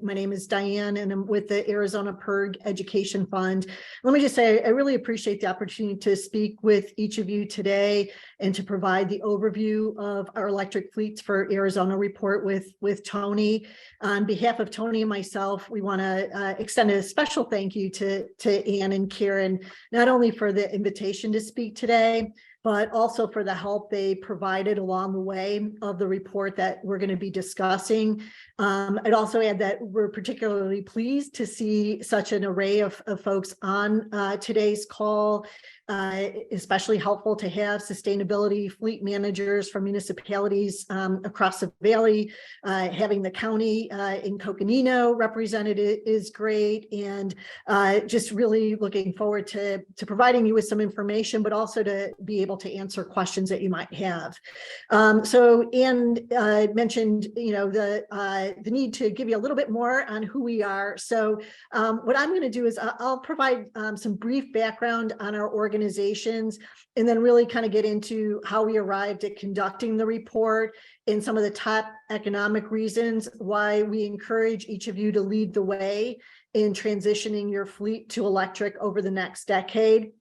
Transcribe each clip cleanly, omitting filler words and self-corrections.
My name is Diane, and I'm with the Arizona PIRG Education Fund. Let me just say, I really appreciate the opportunity to speak with each of you today and to provide the overview of our electric fleets for Arizona report with Tony. On behalf of Tony and myself, we want to extend a special thank you to Ann and Karen, not only for the invitation to speak today, but also for the help they provided along the way of the report that we're going to be discussing. I'd also add that we're particularly pleased to see such an array of folks on today's call. Especially helpful to have sustainability fleet managers from municipalities across the valley. Having the county in Coconino represented is great, and just really looking forward to providing you with some information, but also to be able to answer questions that you might have. So Ann mentioned, the need to give you a little bit more on who we are. So what I'm going to do is I'll provide some brief background on our organizations, and then really kind of get into how we arrived at conducting the report and some of the top economic reasons why we encourage each of you to lead the way in transitioning your fleet to electric over the next decade.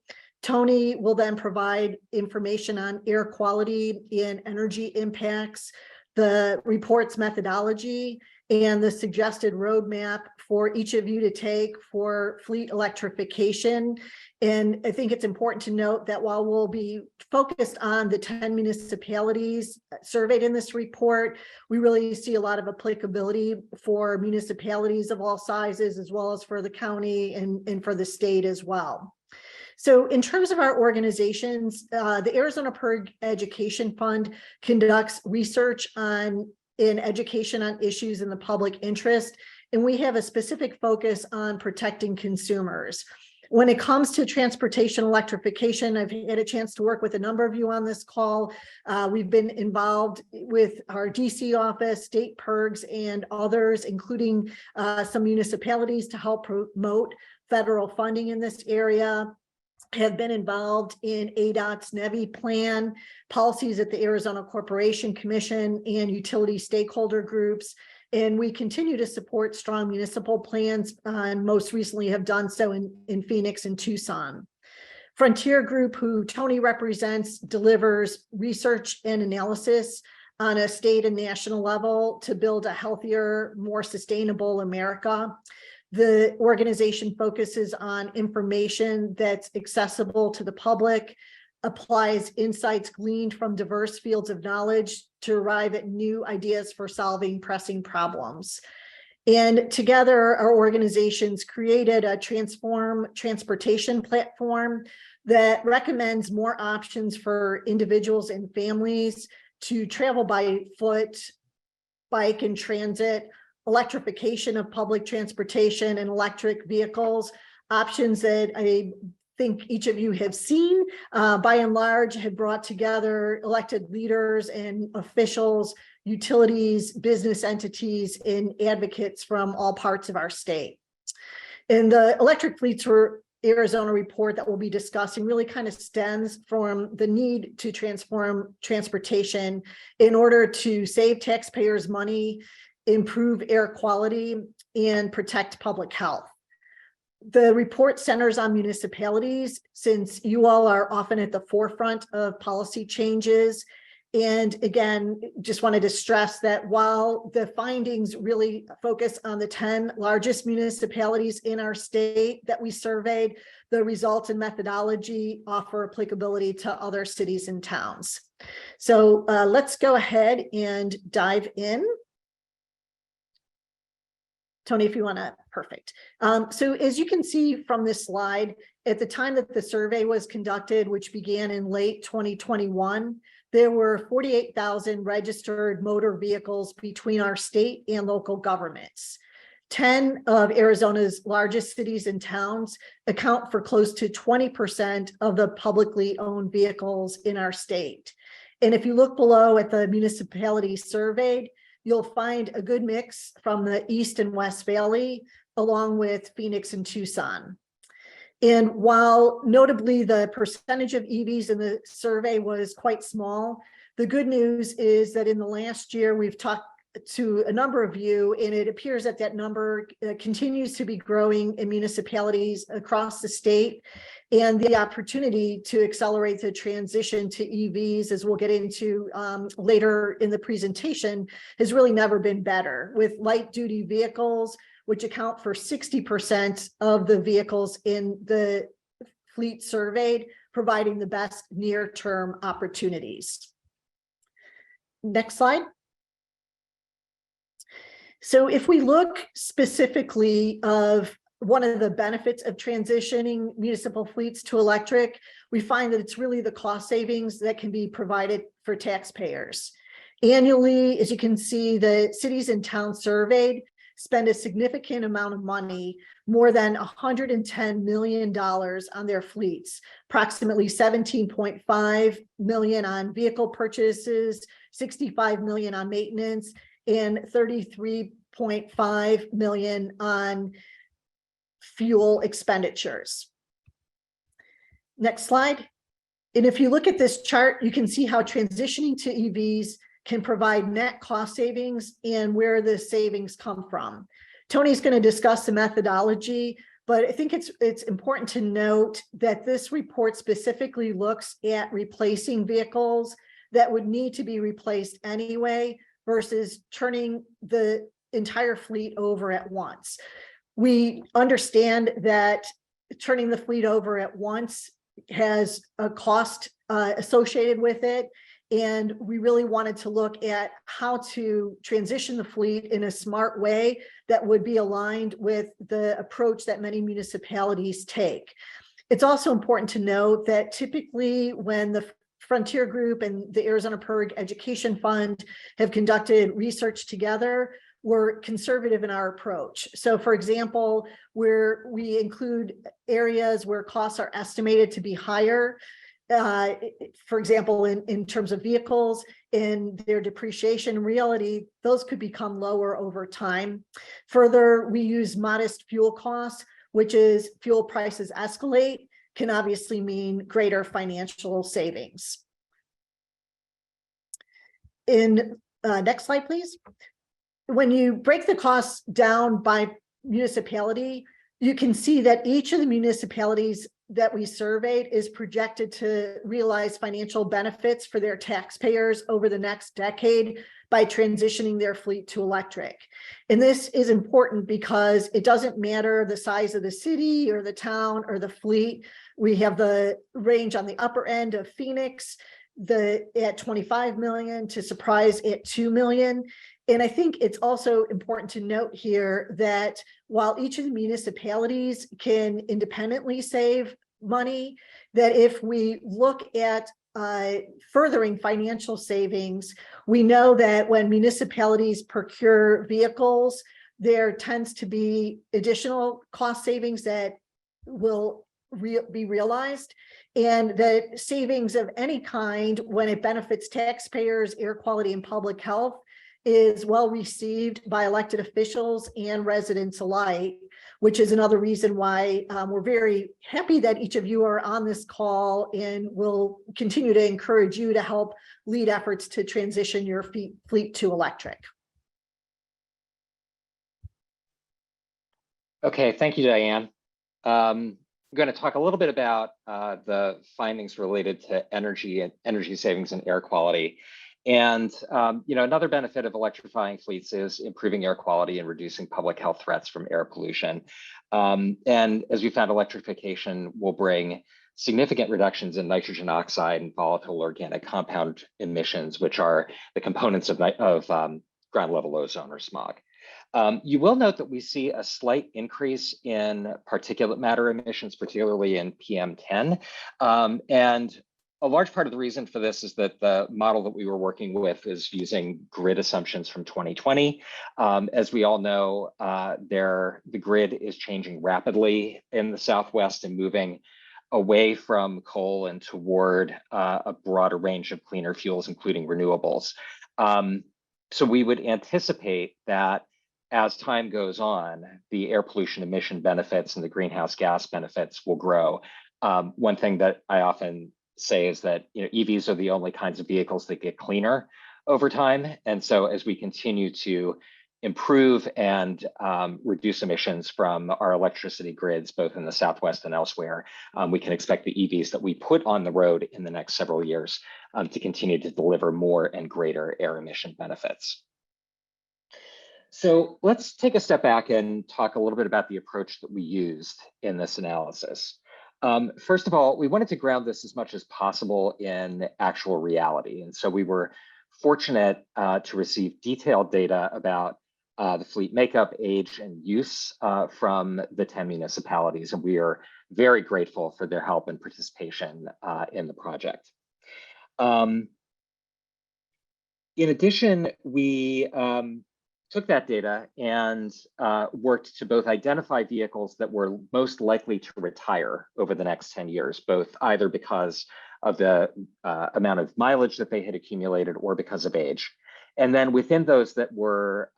Tony will then provide information on air quality and energy impacts, the report's methodology, and the suggested roadmap for each of you to take for fleet electrification. And I think it's important to note that while we'll be focused on the 10 municipalities surveyed in this report, we really see a lot of applicability for municipalities of all sizes, as well as for the county and for the state as well. So in terms of our organizations, the Arizona PIRG Education Fund conducts research in education on issues in the public interest, and we have a specific focus on protecting consumers. When it comes to transportation electrification, I've had a chance to work with a number of you on this call. We've been involved with our DC office, state PIRGs, and others, including some municipalities to help promote federal funding in this area. Have been involved in ADOT's NEVI plan, policies at the Arizona Corporation Commission, and utility stakeholder groups. And we continue to support strong municipal plans, and most recently have done so in Phoenix and Tucson. Frontier Group, who Tony represents, delivers research and analysis on a state and national level to build a healthier, more sustainable America. The organization focuses on information that's accessible to the public, applies insights gleaned from diverse fields of knowledge to arrive at new ideas for solving pressing problems. And together, our organizations created a Transform Transportation platform that recommends more options for individuals and families to travel by foot, bike, and transit, electrification of public transportation and electric vehicles, options that I think each of you have seen, by and large, have brought together elected leaders and officials, utilities, business entities, and advocates from all parts of our state. And the electric fleets for Arizona report that we'll be discussing really kind of stems from the need to transform transportation in order to save taxpayers money, improve air quality, and protect public health. The report centers on municipalities, since you all are often at the forefront of policy changes. And again, just wanted to stress that while the findings really focus on the 10 largest municipalities in our state that we surveyed, the results and methodology offer applicability to other cities and towns. So let's go ahead and dive in. Tony, if you want to, perfect. So as you can see from this slide, at the time that the survey was conducted, which began in late 2021, there were 48,000 registered motor vehicles between our state and local governments. 10 of Arizona's largest cities and towns account for close to 20% of the publicly owned vehicles in our state. And if you look below at the municipalities surveyed, you'll find a good mix from the East and West Valley, along with Phoenix and Tucson. And while notably the percentage of EVs in the survey was quite small, the good news is that in the last year, we've to a number of you, and it appears that that number continues to be growing in municipalities across the state. And the opportunity to accelerate the transition to EVs, as we'll get into later in the presentation, has really never been better, with light duty vehicles, which account for 60% of the vehicles in the fleet surveyed, providing the best near-term opportunities. Next slide. So if we look specifically of one of the benefits of transitioning municipal fleets to electric, we find that it's really the cost savings that can be provided for taxpayers. Annually, as you can see, the cities and towns surveyed spend a significant amount of money, more than $110 million on their fleets, approximately $17.5 million on vehicle purchases, $65 million on maintenance, and $33.5 million on fuel expenditures. Next slide. And if you look at this chart, you can see how transitioning to EVs can provide net cost savings and where the savings come from. Tony's going to discuss the methodology, but I think it's important to note that this report specifically looks at replacing vehicles that would need to be replaced anyway, versus turning the entire fleet over at once. We understand that turning the fleet over at once has a cost associated with it, and we really wanted to look at how to transition the fleet in a smart way that would be aligned with the approach that many municipalities take. It's also important to note that typically when the Frontier Group and the Arizona PIRG Education Fund have conducted research together, we're conservative in our approach. So for example, where we include areas where costs are estimated to be higher, for example, in terms of vehicles, in their depreciation, in reality, those could become lower over time. Further, we use modest fuel costs, which is fuel prices escalate, can obviously mean greater financial savings. Next slide, please. When you break the costs down by municipality, you can see that each of the municipalities that we surveyed is projected to realize financial benefits for their taxpayers over the next decade by transitioning their fleet to electric. And this is important because it doesn't matter the size of the city or the town or the fleet. We have the range on the upper end of Phoenix, at 25 million, to Surprise at 2 million. And I think it's also important to note here that while each of the municipalities can independently save money, that if we look at furthering financial savings, we know that when municipalities procure vehicles, there tends to be additional cost savings that will be realized, and that savings of any kind, when it benefits taxpayers, air quality, and public health, is well received by elected officials and residents alike, which is another reason why we're very happy that each of you are on this call, and we'll continue to encourage you to help lead efforts to transition your fleet to electric. Okay, thank you, Diane. I'm going to talk a little bit about the findings related to energy savings and air quality. And another benefit of electrifying fleets is improving air quality and reducing public health threats from air pollution. And as we found, electrification will bring significant reductions in nitrogen oxide and volatile organic compound emissions, which are the components of ground level ozone or smog. You will note that we see a slight increase in particulate matter emissions, particularly in PM10. And a large part of the reason for this is that the model that we were working with is using grid assumptions from 2020. As we all know, the grid is changing rapidly in the Southwest and moving away from coal and toward a broader range of cleaner fuels, including renewables. So we would anticipate that as time goes on, the air pollution emission benefits and the greenhouse gas benefits will grow. One thing that I often say is that EVs are the only kinds of vehicles that get cleaner over time. And so as we continue to improve and reduce emissions from our electricity grids, both in the Southwest and elsewhere, we can expect the EVs that we put on the road in the next several years to continue to deliver more and greater air emission benefits. So let's take a step back and talk a little bit about the approach that we used in this analysis. First of all, we wanted to ground this as much as possible in actual reality. And so we were fortunate to receive detailed data about the fleet makeup, age, and use from the 10 municipalities. And we are very grateful for their help and participation in the project. In addition, we took that data and worked to both identify vehicles that were most likely to retire over the next 10 years, both either because of the amount of mileage that they had accumulated or because of age. And then within those that were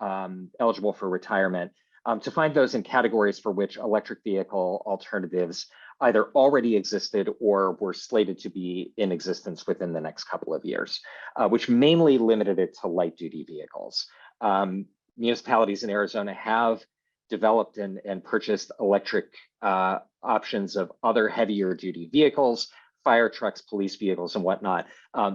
eligible for retirement, to find those in categories for which electric vehicle alternatives either already existed or were slated to be in existence within the next couple of years, which mainly limited it to light duty vehicles. Municipalities in Arizona have developed and purchased electric options of other heavier duty vehicles, fire trucks, police vehicles, and whatnot.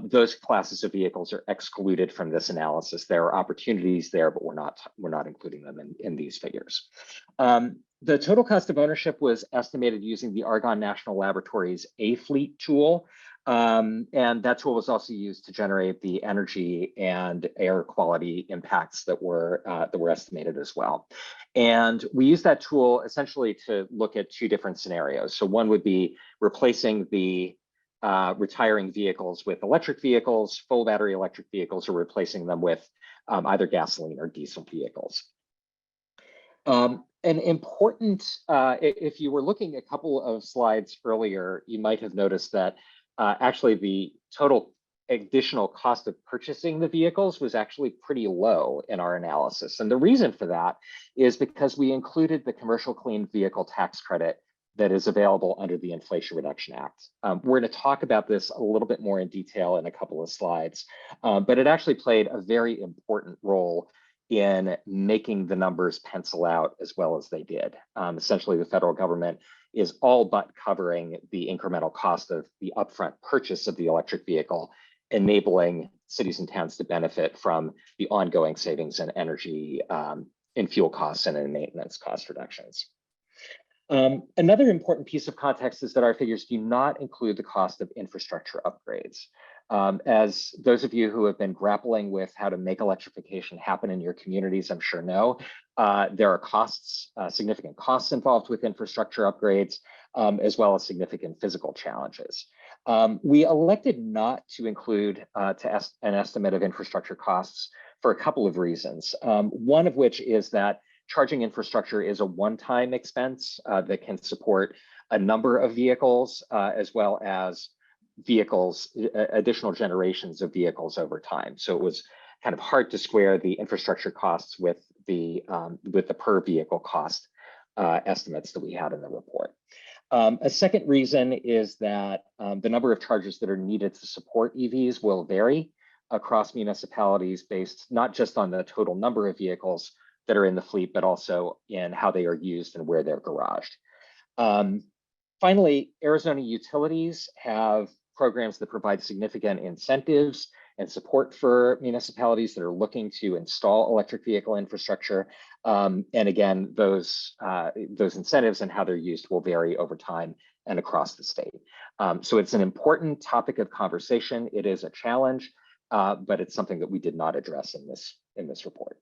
Those classes of vehicles are excluded from this analysis. There are opportunities there, but we're not including them in these figures. The total cost of ownership was estimated using the Argonne National Laboratory's A-Fleet tool. And that tool was also used to generate the energy and air quality impacts that were estimated as well. And we used that tool essentially to look at two different scenarios. So one would be replacing the retiring vehicles with electric vehicles, full battery electric vehicles, or replacing them with either gasoline or diesel vehicles. An important, if you were looking a couple of slides earlier, you might have noticed that actually the total additional cost of purchasing the vehicles was actually pretty low in our analysis. And the reason for that is because we included the commercial clean vehicle tax credit that is available under the Inflation Reduction Act. We're going to talk about this a little bit more in detail in a couple of slides, but it actually played a very important role in making the numbers pencil out as well as they did. Essentially, the federal government is all but covering the incremental cost of the upfront purchase of the electric vehicle, enabling cities and towns to benefit from the ongoing savings in energy, in fuel costs, and in maintenance cost reductions. Another important piece of context is that our figures do not include the cost of infrastructure upgrades. As those of you who have been grappling with how to make electrification happen in your communities, I'm sure know, there are costs, significant costs involved with infrastructure upgrades, as well as significant physical challenges. We elected not to include an estimate of infrastructure costs for a couple of reasons. One of which is that charging infrastructure is a one-time expense that can support a number of vehicles, as well as vehicles, additional generations of vehicles over time. So it was kind of hard to square the infrastructure costs with the per vehicle cost estimates that we had in the report. A second reason is that the number of chargers that are needed to support EVs will vary across municipalities based not just on the total number of vehicles that are in the fleet, but also in how they are used and where they're garaged. Finally, Arizona utilities have programs that provide significant incentives and support for municipalities that are looking to install electric vehicle infrastructure. And again, those incentives and how they're used will vary over time and across the state. So it's an important topic of conversation. It is a challenge, but it's something that we did not address in this report.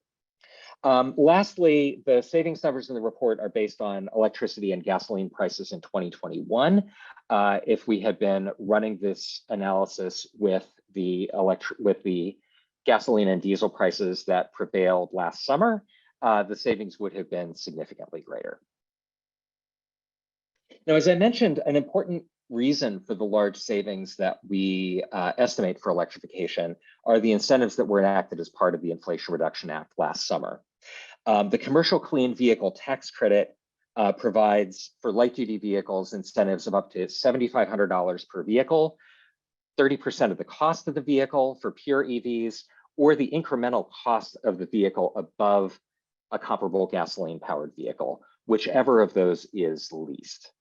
Lastly, the savings numbers in the report are based on electricity and gasoline prices in 2021. If we had been running this analysis with the gasoline and diesel prices that prevailed last summer, the savings would have been significantly greater. Now, as I mentioned, an important reason for the large savings that we estimate for electrification are the incentives that were enacted as part of the Inflation Reduction Act last summer. The commercial clean vehicle tax credit provides for light duty vehicles incentives of up to $7,500 per vehicle, 30% of the cost of the vehicle for pure EVs, or the incremental cost of the vehicle above a comparable gasoline-powered vehicle, whichever of those is least.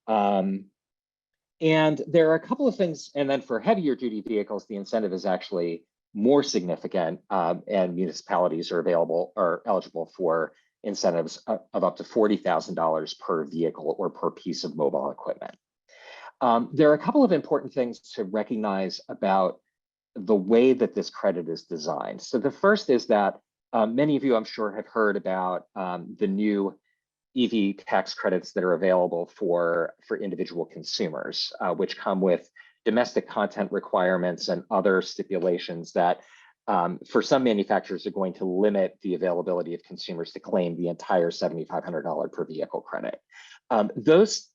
And there are a couple of things, and then for heavier duty vehicles, the incentive is actually more significant, and municipalities are eligible for incentives of up to $40,000 per vehicle or per piece of mobile equipment. There are a couple of important things to recognize about the way that this credit is designed. So the first is that many of you, I'm sure, have heard about the new EV tax credits that are available for individual consumers, which come with domestic content requirements and other stipulations that for some manufacturers are going to limit the availability of consumers to claim the entire $7,500 per vehicle credit. Those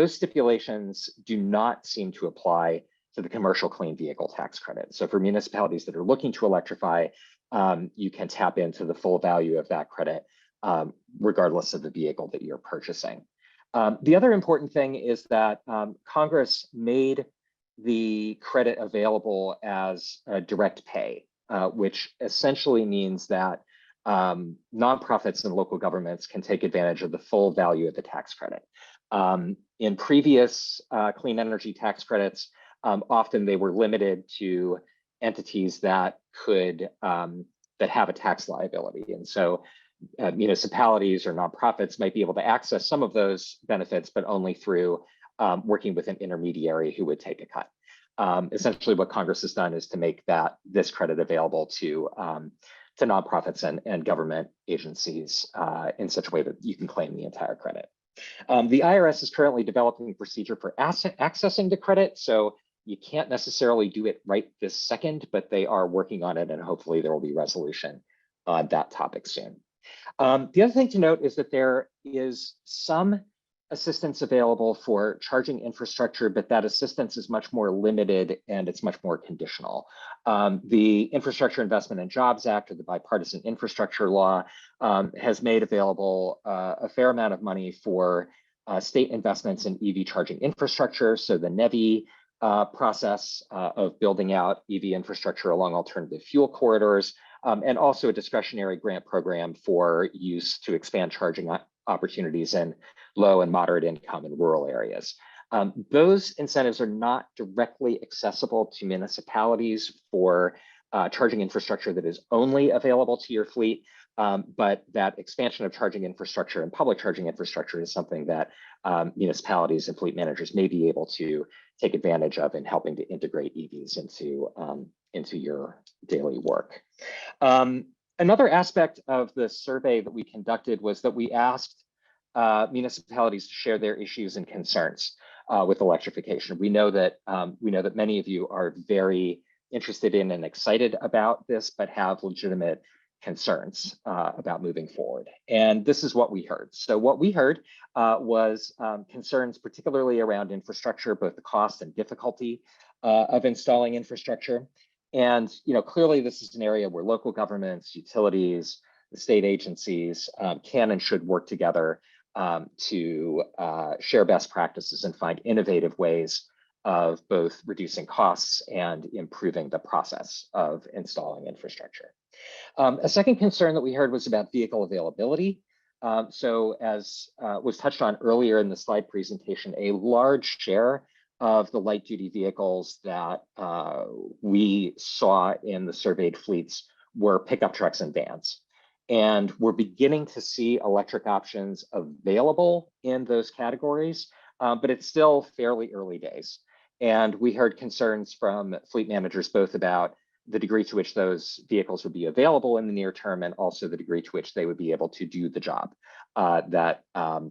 stipulations do not seem to apply to the commercial clean vehicle tax credit. So for municipalities that are looking to electrify, you can tap into the full value of that credit, regardless of the vehicle that you're purchasing. The other important thing is that Congress made the credit available as a direct pay, which essentially means that nonprofits and local governments can take advantage of the full value of the tax credit. In previous clean energy tax credits, often they were limited to entities that could that have a tax liability, and so municipalities or nonprofits might be able to access some of those benefits, but only through working with an intermediary who would take a cut. Essentially, what Congress has done is to make this credit available to nonprofits and government agencies in such a way that you can claim the entire credit. The IRS is currently developing a procedure for accessing the credit, so you can't necessarily do it right this second, but they are working on it, and hopefully there will be resolution on that topic soon. The other thing to note is that there is some assistance available for charging infrastructure, but that assistance is much more limited and it's much more conditional. The Infrastructure Investment and Jobs Act, or the Bipartisan Infrastructure Law, has made available a fair amount of money for state investments in EV charging infrastructure. So the NEVI process of building out EV infrastructure along alternative fuel corridors, and also a discretionary grant program for use to expand charging opportunities in low and moderate income and rural areas. Those incentives are not directly accessible to municipalities for charging infrastructure that is only available to your fleet, but that expansion of charging infrastructure and public charging infrastructure is something that municipalities and fleet managers may be able to take advantage of in helping to integrate EVs into your daily work. Another aspect of the survey that we conducted was that we asked municipalities to share their issues and concerns with electrification. We know that many of you are very interested in and excited about this, but have legitimate concerns about moving forward. And this is what we heard. So what we heard was concerns particularly around infrastructure, both the cost and difficulty of installing infrastructure. And clearly this is an area where local governments, utilities, the state agencies can and should work together to share best practices and find innovative ways of both reducing costs and improving the process of installing infrastructure. A second concern that we heard was about vehicle availability. So as was touched on earlier in the slide presentation, a large share of the light duty vehicles that we saw in the surveyed fleets were pickup trucks and vans. And we're beginning to see electric options available in those categories, but it's still fairly early days. And we heard concerns from fleet managers both about the degree to which those vehicles would be available in the near term, and also the degree to which they would be able to do the job that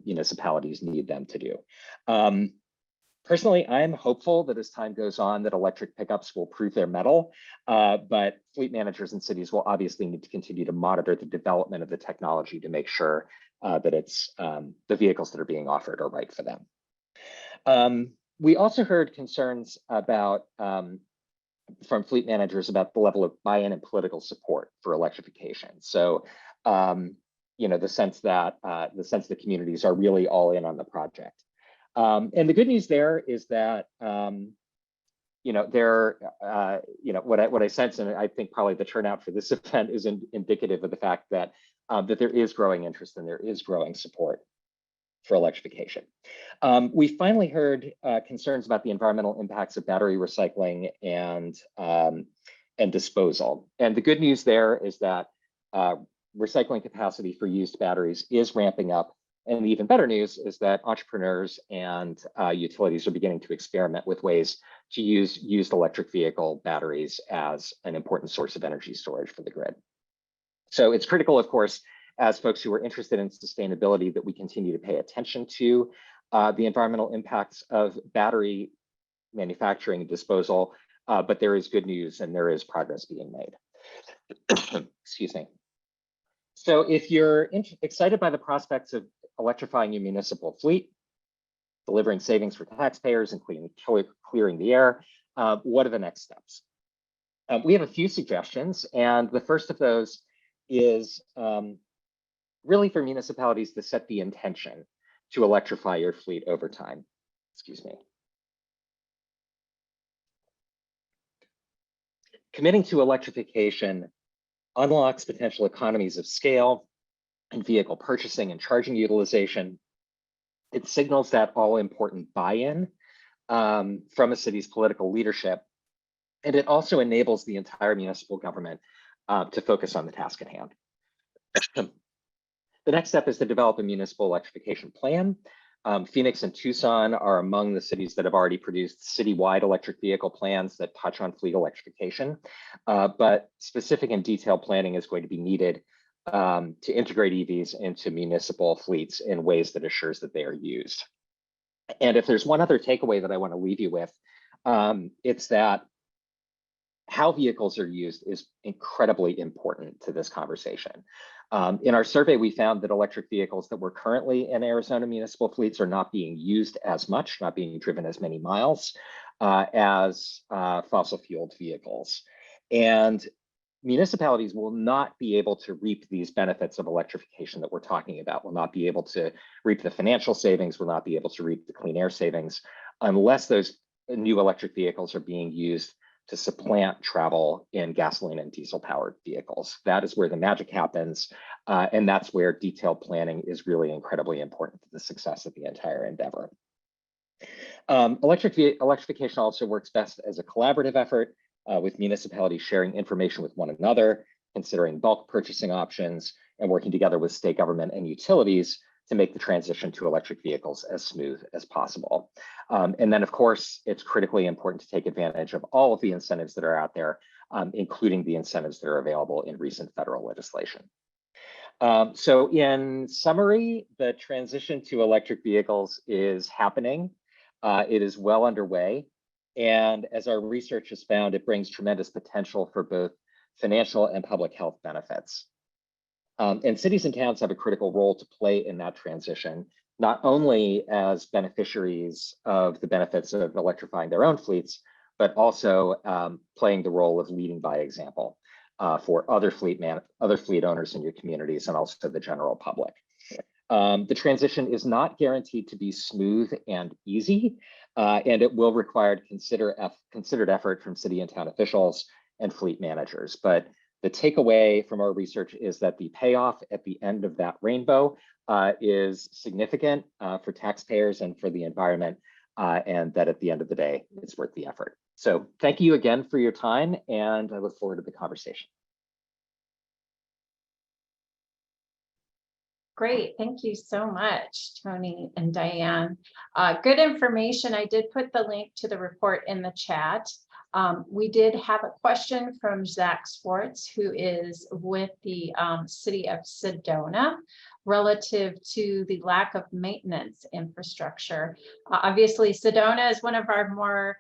municipalities need them to do. Personally, I'm hopeful that as time goes on that electric pickups will prove their mettle, but fleet managers and cities will obviously need to continue to monitor the development of the technology to make sure that it's the vehicles that are being offered are right for them. We also heard concerns about from fleet managers about the level of buy-in and political support for electrification. So, the sense that communities are really all in on the project. And the good news there is that what I sense, and I think probably the turnout for this event is indicative of the fact that that there is growing interest and there is growing support for electrification. We finally heard concerns about the environmental impacts of battery recycling and disposal. And the good news there is that recycling capacity for used batteries is ramping up. And the even better news is that entrepreneurs and utilities are beginning to experiment with ways to use used electric vehicle batteries as an important source of energy storage for the grid. So it's critical, of course, as folks who are interested in sustainability, that we continue to pay attention to the environmental impacts of battery manufacturing and disposal, but there is good news and there is progress being made. Excuse me. So if you're excited by the prospects of electrifying your municipal fleet, delivering savings for taxpayers, including clearing the air, what are the next steps? We have a few suggestions, and the first of those is really for municipalities to set the intention to electrify your fleet over time. Excuse me. Committing to electrification unlocks potential economies of scale in vehicle purchasing and charging utilization. It signals that all-important buy-in from a city's political leadership, and it also enables the entire municipal government to focus on the task at hand. The next step is to develop a municipal electrification plan. Phoenix and Tucson are among the cities that have already produced citywide electric vehicle plans that touch on fleet electrification, but specific and detailed planning is going to be needed to integrate EVs into municipal fleets in ways that assures that they are used. And if there's one other takeaway that I want to leave you with, it's that how vehicles are used is incredibly important to this conversation. In our survey, we found that electric vehicles that were currently in Arizona municipal fleets are not being used as much, not being driven as many miles as fossil fueled vehicles. And municipalities will not be able to reap these benefits of electrification that we're talking about, will not be able to reap the financial savings, will not be able to reap the clean air savings unless those new electric vehicles are being used to supplant travel in gasoline and diesel powered vehicles. That is where the magic happens. And that's where detailed planning is really incredibly important to the success of the entire endeavor. Electrification also works best as a collaborative effort with municipalities sharing information with one another, considering bulk purchasing options, and working together with state government and utilities to make the transition to electric vehicles as smooth as possible. And then, of course, it's critically important to take advantage of all of the incentives that are out there, including the incentives that are available in recent federal legislation. So in summary, the transition to electric vehicles is happening. It is well underway. And as our research has found, it brings tremendous potential for both financial and public health benefits. And cities and towns have a critical role to play in that transition, not only as beneficiaries of the benefits of electrifying their own fleets, but also playing the role of leading by example for other fleet owners in your communities and also the general public. The transition is not guaranteed to be smooth and easy, and it will require considered effort from city and town officials and fleet managers. But the takeaway from our research is that the payoff at the end of that rainbow is significant for taxpayers and for the environment, and that at the end of the day, it's worth the effort. So thank you again for your time, and I look forward to the conversation. Great, thank you so much, Tony and Diane. Good information. I did put the link to the report in the chat. We did have a question from Zach Swartz, who is with the city of Sedona, relative to the lack of maintenance infrastructure. Obviously, Sedona is one of our more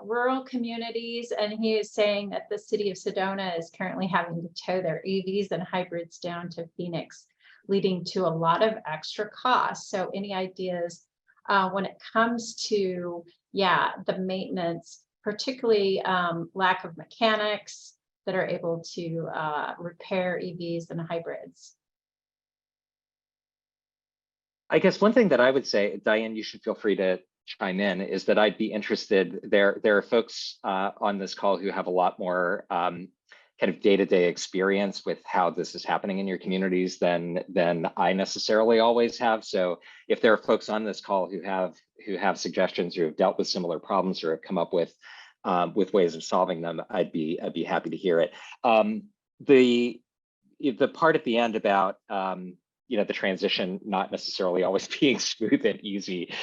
rural communities, and he is saying that the city of Sedona is currently having to tow their EVs and hybrids down to Phoenix, leading to a lot of extra costs. So any ideas when it comes to, the maintenance, particularly lack of mechanics that are able to repair EVs and hybrids? I guess one thing that I would say, Diane, you should feel free to chime in is that I'd be interested. There are folks on this call who have a lot more kind of day-to-day experience with how this is happening in your communities than I necessarily always have. So if there are folks on this call who have suggestions or have dealt with similar problems or have come up with ways of solving them, I'd be happy to hear it. The part at the end about you know, the transition not necessarily always being smooth and easy.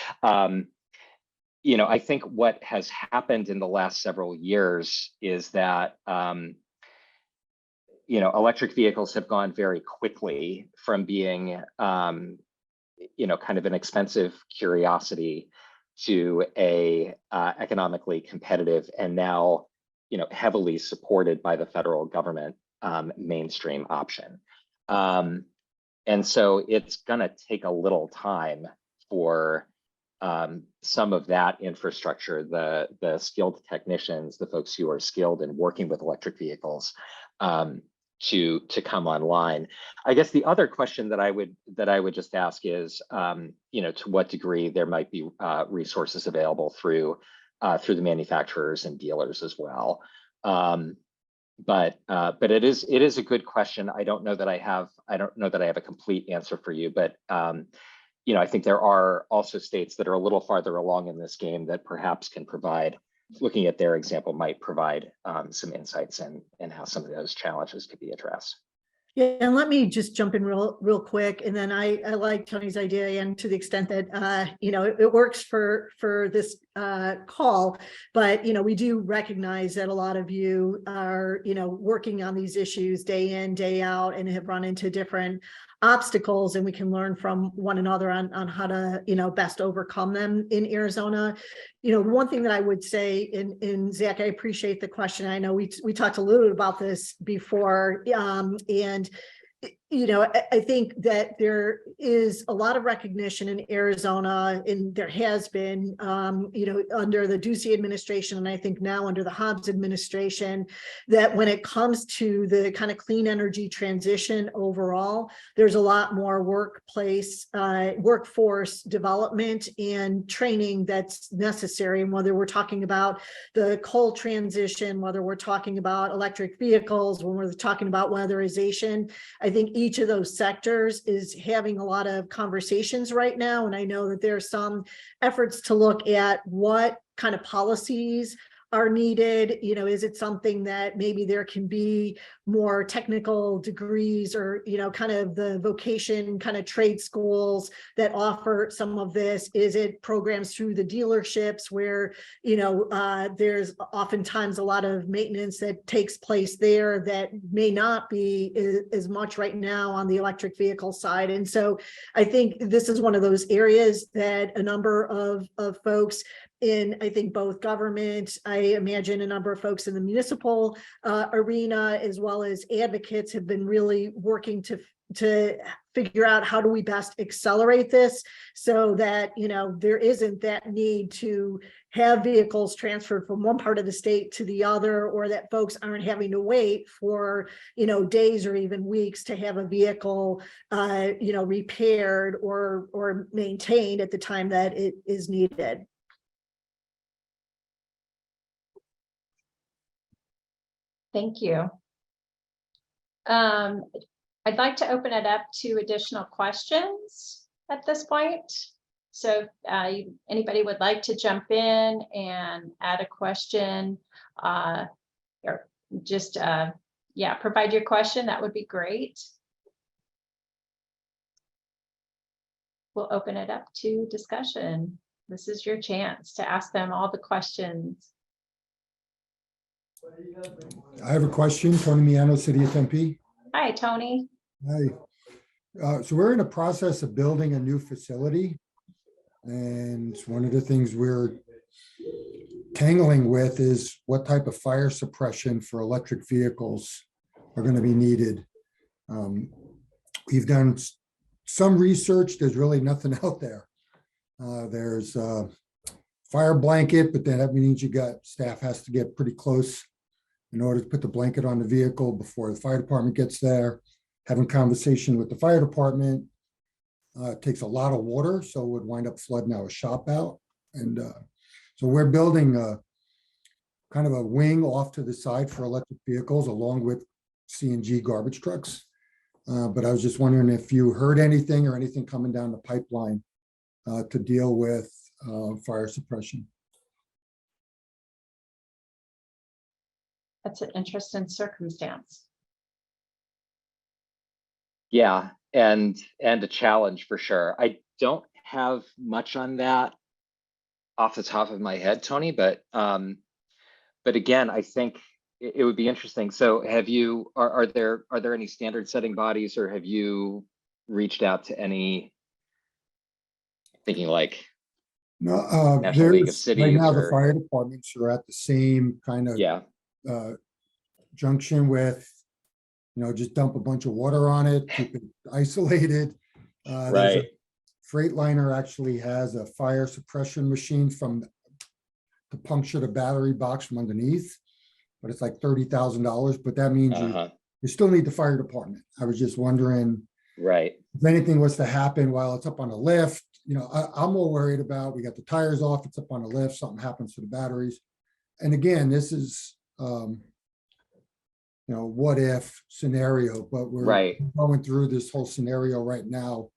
You know, I think what has happened in the last several years is that you know, electric vehicles have gone very quickly from being you know, kind of an expensive curiosity to a economically competitive and now, you know, heavily supported by the federal government mainstream option. And so it's going to take a little time for some of that infrastructure, the skilled technicians, the folks who are skilled in working with electric vehicles, to come online. I guess the other question that I would just ask is, you know, to what degree there might be resources available through the manufacturers and dealers as well. But it is a good question. I don't know that I have a complete answer for you, but you know, I think there are also states that are a little farther along in this game that perhaps can provide, looking at their example, might provide some insights in how some of those challenges could be addressed. Yeah, and let me just jump in real quick, and then I like Tony's idea, and to the extent that you know, it works for this call, but you know, we do recognize that a lot of you are, you know, working on these issues day in, day out, and have run into different obstacles, and we can learn from one another on how to, you know, best overcome them in Arizona. You know, one thing that I would say, and Zach, I appreciate the question. I know we talked a little bit about this before, and you know, I think that there is a lot of recognition in Arizona, and there has been, you know, under the Dutzik administration, and I think now under the Hobbs administration, that when it comes to the kind of clean energy transition overall, there's a lot more workforce development and training that's necessary. And whether we're talking about the coal transition, whether we're talking about electric vehicles, when we're talking about weatherization, I think each of those sectors is having a lot of conversations right now. And I know that there's some efforts to look at what kind of policies are needed. You know, is it something that maybe there can be more technical degrees, or, you know, kind of the vocation kind of trade schools that offer some of this? Is it programs through the dealerships where, you know, there's oftentimes a lot of maintenance that takes place there that may not be as much right now on the electric vehicle side? And so I think this is one of those areas that a number of folks in, I think, both government, I imagine a number of folks in the municipal arena, as well as advocates, have been really working to figure out how do we best accelerate this so that, you know, there isn't that need to have vehicles transferred from one part of the state to the other, or that folks aren't having to wait for, you know, days or even weeks to have a vehicle, you know, repaired or maintained at the time that it is needed. Thank you. I'd like to open it up to additional questions at this point. So if anybody would like to jump in and add a question, or just, yeah, provide your question, that would be great. We'll open it up to discussion. This is your chance to ask them all the questions. I have a question. Tony Miano, City of Tempe. Hi, Tony. Hi. So we're in the process of building a new facility. And one of the things we're tangling with is what type of fire suppression for electric vehicles are going to be needed. We've done some research. There's really nothing out there. There's a fire blanket, but then that means staff has to get pretty close in order to put the blanket on the vehicle before the fire department gets there. Having conversation with the fire department, it takes a lot of water, so it would wind up flooding our shop out. And so we're building a kind of a wing off to the side for electric vehicles along with CNG garbage trucks. But I was just wondering if you heard anything or anything coming down the pipeline to deal with fire suppression. That's an interesting circumstance. Yeah, and a challenge for sure. I don't have much on that off the top of my head, Tony, but again, I think it would be interesting. So have you, are there any standard setting bodies, or have you reached out to any, thinking like No, National League of there's right Cities now the or, fire departments are at the same kind of yeah, junction with, just dump a bunch of water on it, keep it isolated. There's a right, Freightliner actually has a fire suppression machine to puncture the battery box from underneath, but it's like $30,000. But that means you still need the fire department. I was just wondering, right, if anything was to happen while it's up on a lift, I'm more worried about, we got the tires off, it's up on a lift, something happens to the batteries. And again, this is, what if scenario, but we're right, going through this whole scenario right now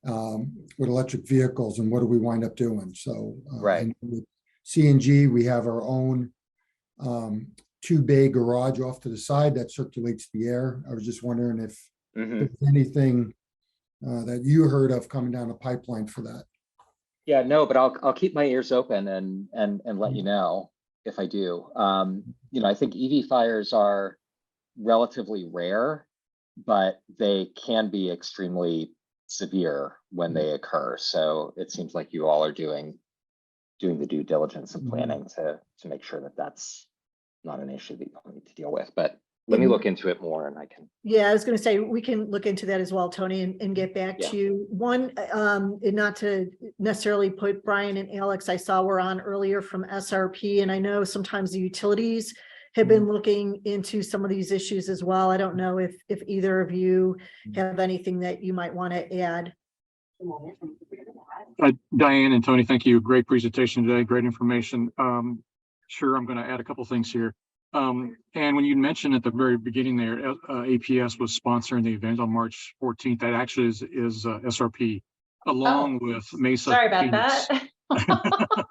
with electric vehicles and what do we wind up doing? So right. and with CNG, we have our own 2-bay garage off to the side that circulates the air. I was just wondering if there's anything that you heard of coming down the pipeline for that. Yeah, no, but I'll keep my ears open and let you know if I do. I think EV fires are relatively rare, but they can be extremely severe when they occur. So it seems like you all are doing the due diligence and planning to make sure that that's not an issue that you need to deal with. But let me look into it more and I can. Yeah, I was going to say, we can look into that as well, Tony, and get back to you. One, and not to necessarily put Brian and Alex, I saw were on earlier from SRP, and I know sometimes the utilities have been looking into some of these issues as well. I don't know if either of you have anything that you might want to add. Diane and Tony, thank you. Great presentation today. Great information. Sure, I'm going to add a couple things here. And when you mentioned at the very beginning there, APS was sponsoring the event on March 14th. That actually is SRP, along with Mesa. Sorry about Phoenix. that.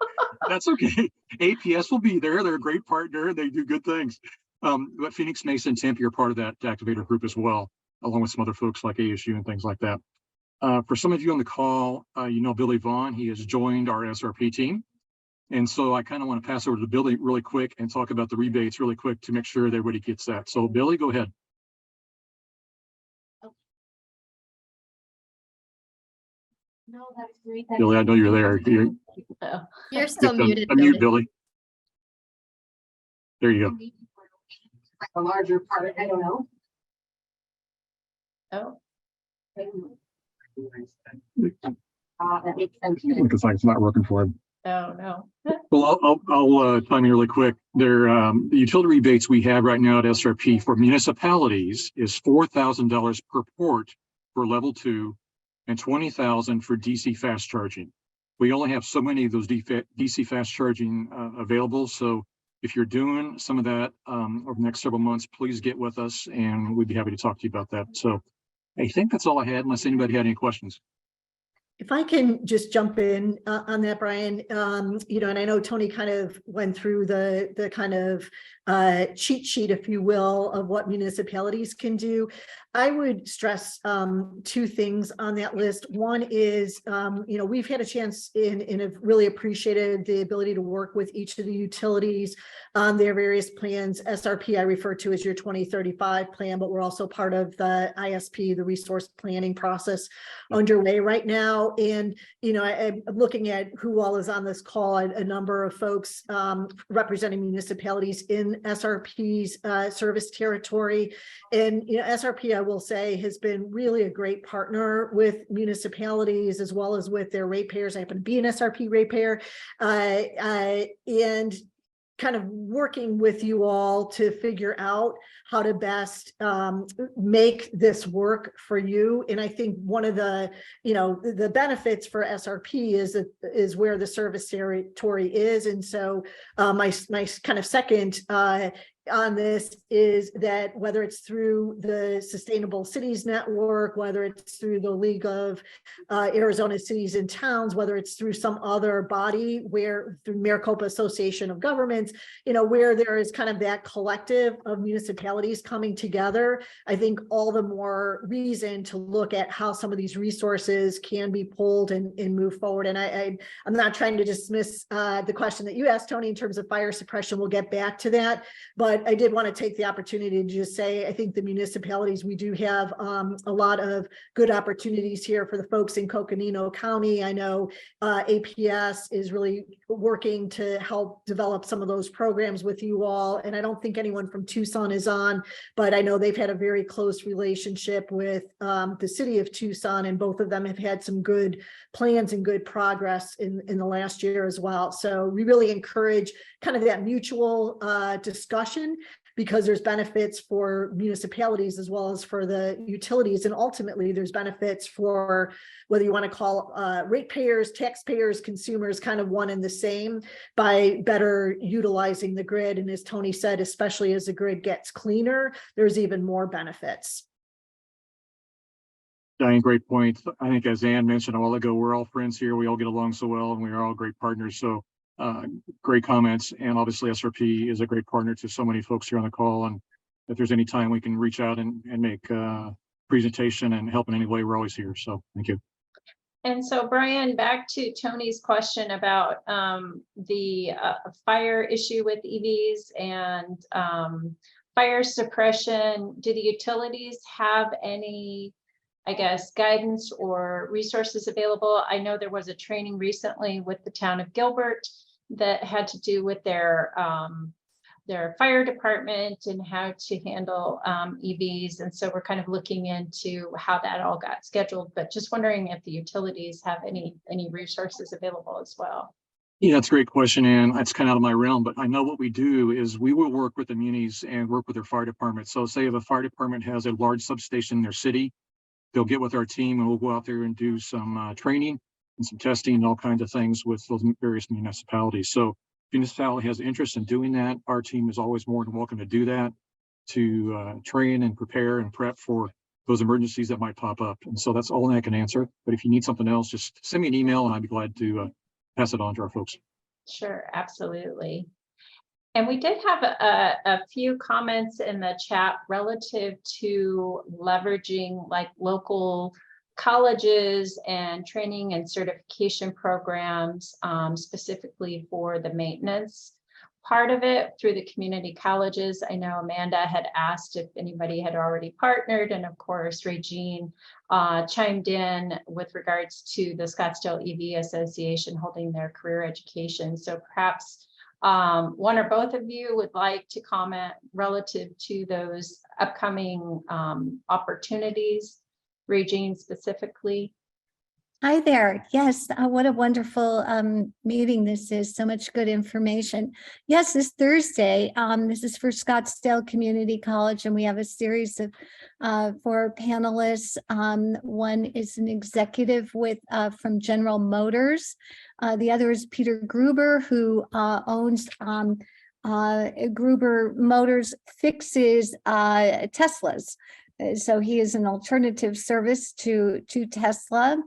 That's okay. APS will be there. They're a great partner. They do good things. But Phoenix, Mesa, and Tempe are part of that activator group as well, along with some other folks like ASU and things like that. For some of you on the call, Billy Vaughn. He has joined our SRP team. And so I kind of want to pass over to Billy really quick and talk about the rebates really quick to make sure that everybody gets that. So Billy, go ahead. No, that's great. Billy, I know you're there. You're still muted. Unmute Billy. There you go. A larger part, I don't know. Oh, That makes sense. Looks like it's not working for him. oh no. Well, I'll time you really quick. The utility rebates we have right now at SRP for municipalities is $4,000 per port for level 2 and $20,000 for DC fast charging. We only have so many of those DC fast charging available. So if you're doing some of that over the next several months, please get with us and we'd be happy to talk to you about that. So I think that's all I had, unless anybody had any questions. If I can just jump in on that, Brian, and I know Tony kind of went through the kind of cheat sheet, if you will, of what municipalities can do. I would stress 2 things on that list. One is, we've had a chance and have really appreciated the ability to work with each of the utilities on their various plans. SRP I refer to as your 2035 plan, but we're also part of the ISP, the resource planning process underway right now. And, I'm looking at who all is on this call, a number of folks representing municipalities in SRP's service territory. And, SRP, I will say, has been really a great partner with municipalities as well as with their ratepayers. I happen to be an SRP ratepayer. And kind of working with you all to figure out how to best make this work for you. And I think one of the, the benefits for SRP is where the service territory is. And so my kind of second on this is that whether it's through the Sustainable Cities Network, whether it's through the League of Arizona Cities and Towns, whether it's through some other body where through Maricopa Association of Governments, where there is kind of that collective of municipalities coming together, I think all the more reason to look at how some of these resources can be pulled and move forward. And I'm not trying to dismiss the question that you asked, Tony, in terms of fire suppression. We'll get back to that. But I did want to take the opportunity to just say, I think the municipalities, we do have a lot of good opportunities here for the folks in Coconino County. I know APS is really working to help develop some of those programs with you all. And I don't think anyone from Tucson is on, but I know they've had a very close relationship with the city of Tucson, and both of them have had some good plans and good progress in the last year as well. So we really encourage kind of that mutual discussion, because there's benefits for municipalities as well as for the utilities. And ultimately there's benefits for whether you want to call ratepayers, taxpayers, consumers, kind of one and the same, by better utilizing the grid. And as Tony said, especially as the grid gets cleaner, there's even more benefits. Diane, great point. I think as Ann mentioned a while ago, we're all friends here. We all get along so well, and we are all great partners. So great comments. And obviously SRP is a great partner to so many folks here on the call. And if there's any time we can reach out and make a presentation and help in any way, we're always here. So thank you. And so Brian, back to Tony's question about the fire issue with EVs and fire suppression. Do the utilities have any, I guess, guidance or resources available? I know there was a training recently with the town of Gilbert that had to do with their fire department and how to handle EVs. And so we're kind of looking into how that all got scheduled, but just wondering if the utilities have any resources available as well. Yeah, that's a great question, and that's kind of out of my realm, but I know what we do is we will work with the munis and work with their fire department. So say if a fire department has a large substation in their city, they'll get with our team and we'll go out there and do some training and some testing and all kinds of things with those various municipalities. So if the municipality has interest in doing that, our team is always more than welcome to do that, to train and prepare and prep for those emergencies that might pop up. And so that's all I can answer. But if you need something else, just send me an email and I'd be glad to pass it on to our folks. Sure, absolutely. And we did have a few comments in the chat relative to leveraging like local colleges and training and certification programs, specifically for the maintenance part of it through the community colleges. I know Amanda had asked if anybody had already partnered, and of course Regine chimed in with regards to the Scottsdale EV Association holding their career education. So perhaps one or both of you would like to comment relative to those upcoming opportunities, Regine specifically. Hi there. Yes, what a wonderful meeting this is. So much good information. Yes, this Thursday, this is for Scottsdale Community College, and we have a series of 4 panelists. One is an executive with from General Motors. The other is Peter Gruber, who owns Gruber Motors fixes Teslas. So he is an alternative service to Tesla.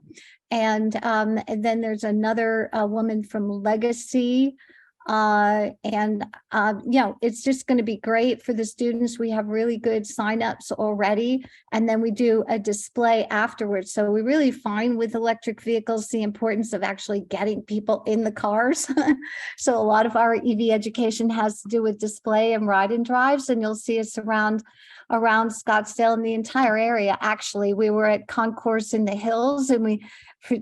And then there's another woman from Legacy. It's just going to be great for the students. We have really good signups already. And then we do a display afterwards. So we really find with electric vehicles the importance of actually getting people in the cars. So a lot of our EV education has to do with display and ride and drives. And you'll see us around Scottsdale and the entire area. Actually, we were at Concourse in the Hills and we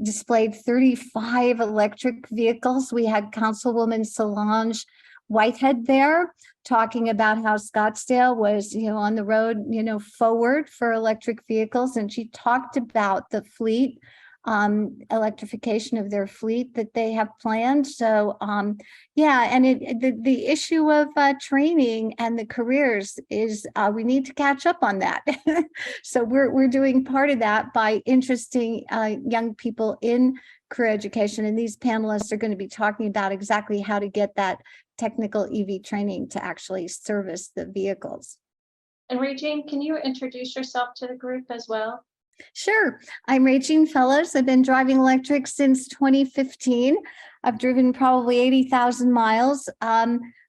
displayed 35 electric vehicles. We had Councilwoman Solange Whitehead there talking about how Scottsdale was, on the road, forward for electric vehicles. And she talked about the fleet electrification of their fleet that they have planned. So yeah, and the issue of training and the careers is we need to catch up on that. So we're doing part of that by interesting young people in career education, and these panelists are going to be talking about exactly how to get that technical EV training to actually service the vehicles. And Regine, can you introduce yourself to the group as well? Sure. I'm Regine Fellows. I've been driving electric since 2015. I've driven probably 80,000 miles.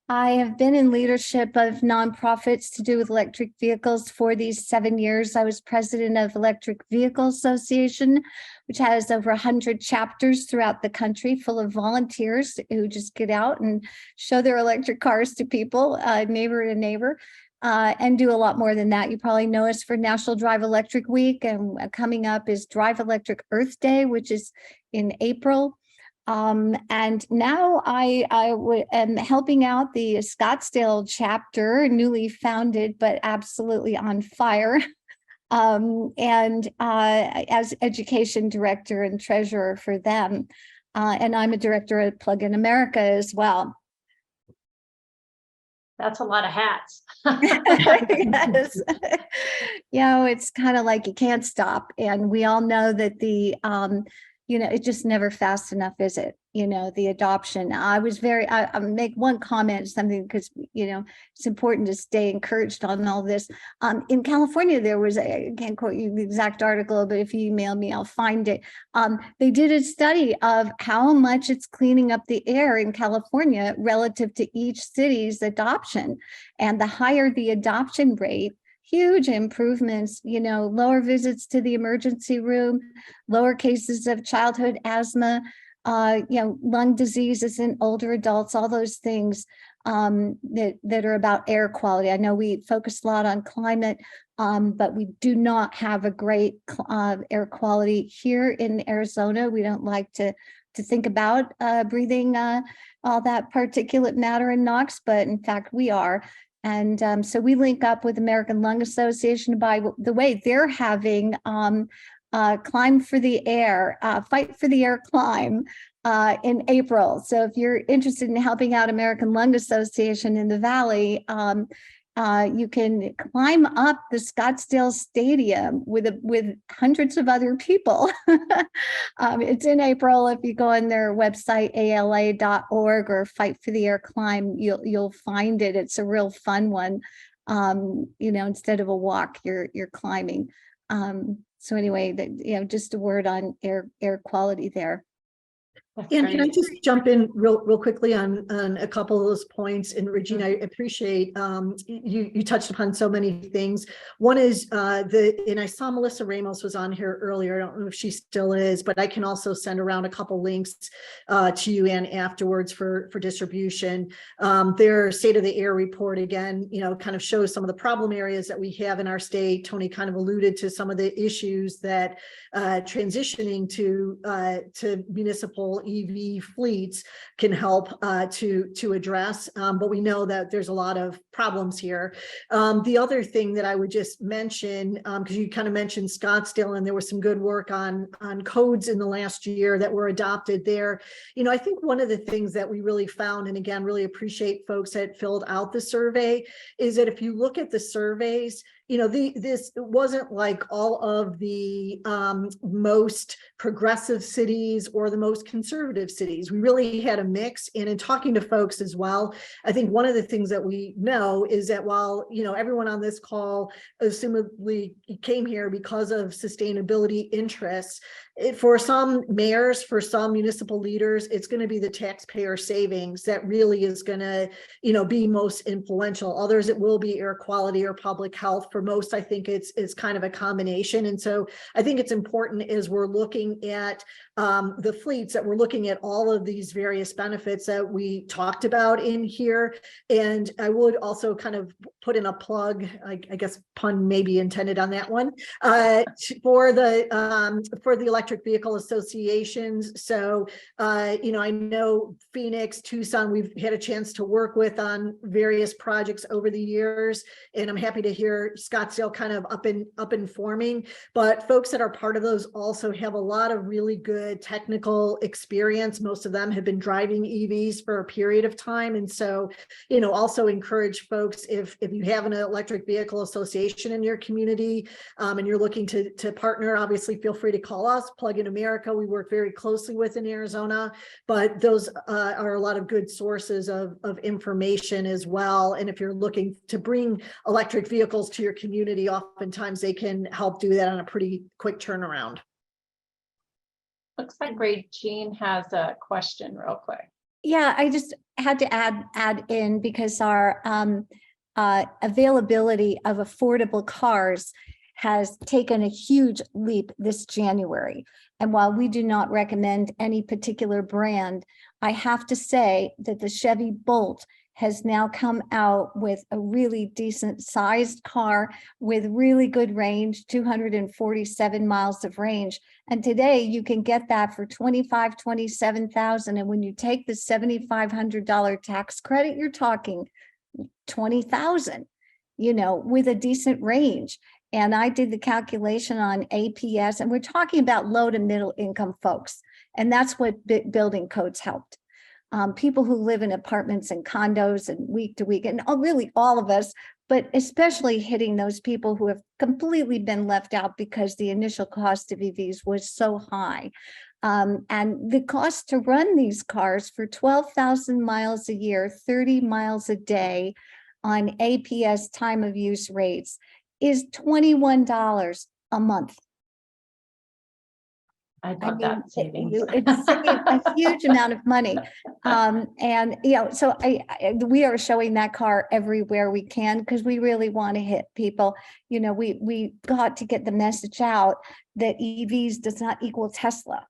I have been in leadership of nonprofits to do with electric vehicles for these 7 years. I was president of Electric Vehicle Association, which has over 100 chapters throughout the country, full of volunteers who just get out and show their electric cars to people, neighbor to neighbor. And do a lot more than that. You probably know us for National Drive Electric Week, and coming up is Drive Electric Earth Day, which is in April. And now I am helping out the Scottsdale chapter, newly founded, but absolutely on fire. And as education director and treasurer for them. And I'm a director at Plug in America as well. That's a lot of hats. Yes. You know, it's kind of like you can't stop. And we all know that it's just never fast enough, is it? The adoption. I'll make one comment, something, because, it's important to stay encouraged on all this. In California, there was I can't quote you the exact article, but if you email me, I'll find it. They did a study of how much it's cleaning up the air in California relative to each city's adoption. And the higher the adoption rate, huge improvements, lower visits to the emergency room, lower cases of childhood asthma, lung diseases in older adults, all those things that are about air quality. I know we focus a lot on climate, but we do not have a great air quality here in Arizona. We don't like to think about breathing all that particulate matter and NOx, but in fact we are. And so we link up with American Lung Association. By the way, they're having Climb for the Air, Fight for the Air Climb in April. So if you're interested in helping out American Lung Association in the Valley, you can climb up the Scottsdale Stadium with hundreds of other people. It's in April. If you go on their website, ala.org, or Fight for the Air Climb, you'll find it. It's a real fun one. Instead of a walk, you're climbing. So anyway, just a word on air quality there. And can I just jump in real quickly on a couple of those points? And Regina, I appreciate you touched upon so many things. One is and I saw Melissa Ramos was on here earlier. I don't know if she still is, but I can also send around a couple links to you and afterwards for distribution. Their State of the Air report, again, kind of shows some of the problem areas that we have in our state. Tony kind of alluded to some of the issues that transitioning to municipal EV fleets can help to address, but we know that there's a lot of problems here. The other thing that I would just mention, because you kind of mentioned Scottsdale, and there was some good work on codes in the last year that were adopted there. I think one of the things that we really found, and again, really appreciate folks that filled out the survey, is that if you look at the surveys, this wasn't like all of the most progressive cities or the most conservative cities. We really had a mix. And in talking to folks as well, I think one of the things that we know is that while, everyone on this call assumedly came here because of sustainability interests, for some mayors, for some municipal leaders, it's going to be the taxpayer savings that really is going to, be most influential. Others, it will be air quality or public health. For most, I think it's kind of a combination. And so I think it's important as we're looking at the fleets, that we're looking at all of these various benefits that we talked about in here. And I would also kind of put in a plug, I guess pun may be intended on that one, for the electric vehicle associations. So, I know Phoenix, Tucson, we've had a chance to work with on various projects over the years, and I'm happy to hear Scottsdale kind of up and forming. But folks that are part of those also have a lot of really good technical experience. Most of them have been driving EVs for a period of time. And so, also encourage folks, if you have an electric vehicle association in your community, and you're looking to partner, obviously feel free to call us, Plug in America. We work very closely with in Arizona, but those are a lot of good sources of information as well. And if you're looking to bring electric vehicles to your community, oftentimes they can help do that on a pretty quick turnaround. Looks like Regine has a question real quick. Yeah, I just had to add in because our availability of affordable cars has taken a huge leap this January. And while we do not recommend any particular brand, I have to say that the Chevy Bolt has now come out with a really decent sized car with really good range, 247 miles of range. And today you can get that for $27,000. And when you take the $7,500 tax credit, you're talking $20,000, with a decent range. And I did the calculation on APS, and we're talking about low to middle income folks. And that's what building codes helped. People who live in apartments and condos and week to week, and really all of us, but especially hitting those people who have completely been left out because the initial cost of EVs was so high. And the cost to run these cars for 12,000 miles a year, 30 miles a day on APS time of use rates is $21 a month. I love that savings. It's a huge amount of money. And, so we are showing that car everywhere we can because we really want to hit people. We got to get the message out that EVs does not equal Tesla.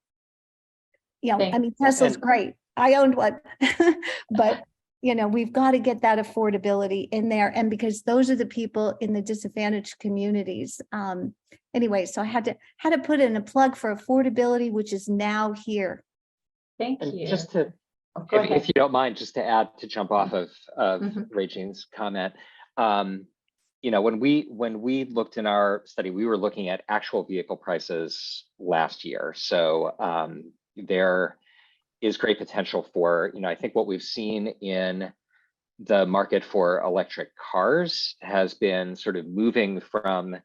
Tesla's great. I owned one, but we've got to get that affordability in there. And because those are the people in the disadvantaged communities. Anyway, so I had to put in a plug for affordability, which is now here. Thank And you. just to, if you don't mind, just to add, to jump off of Regine's comment, when we looked in our study, we were looking at actual vehicle prices last year. So there is great potential for, I think what we've seen in the market for electric cars has been sort of moving from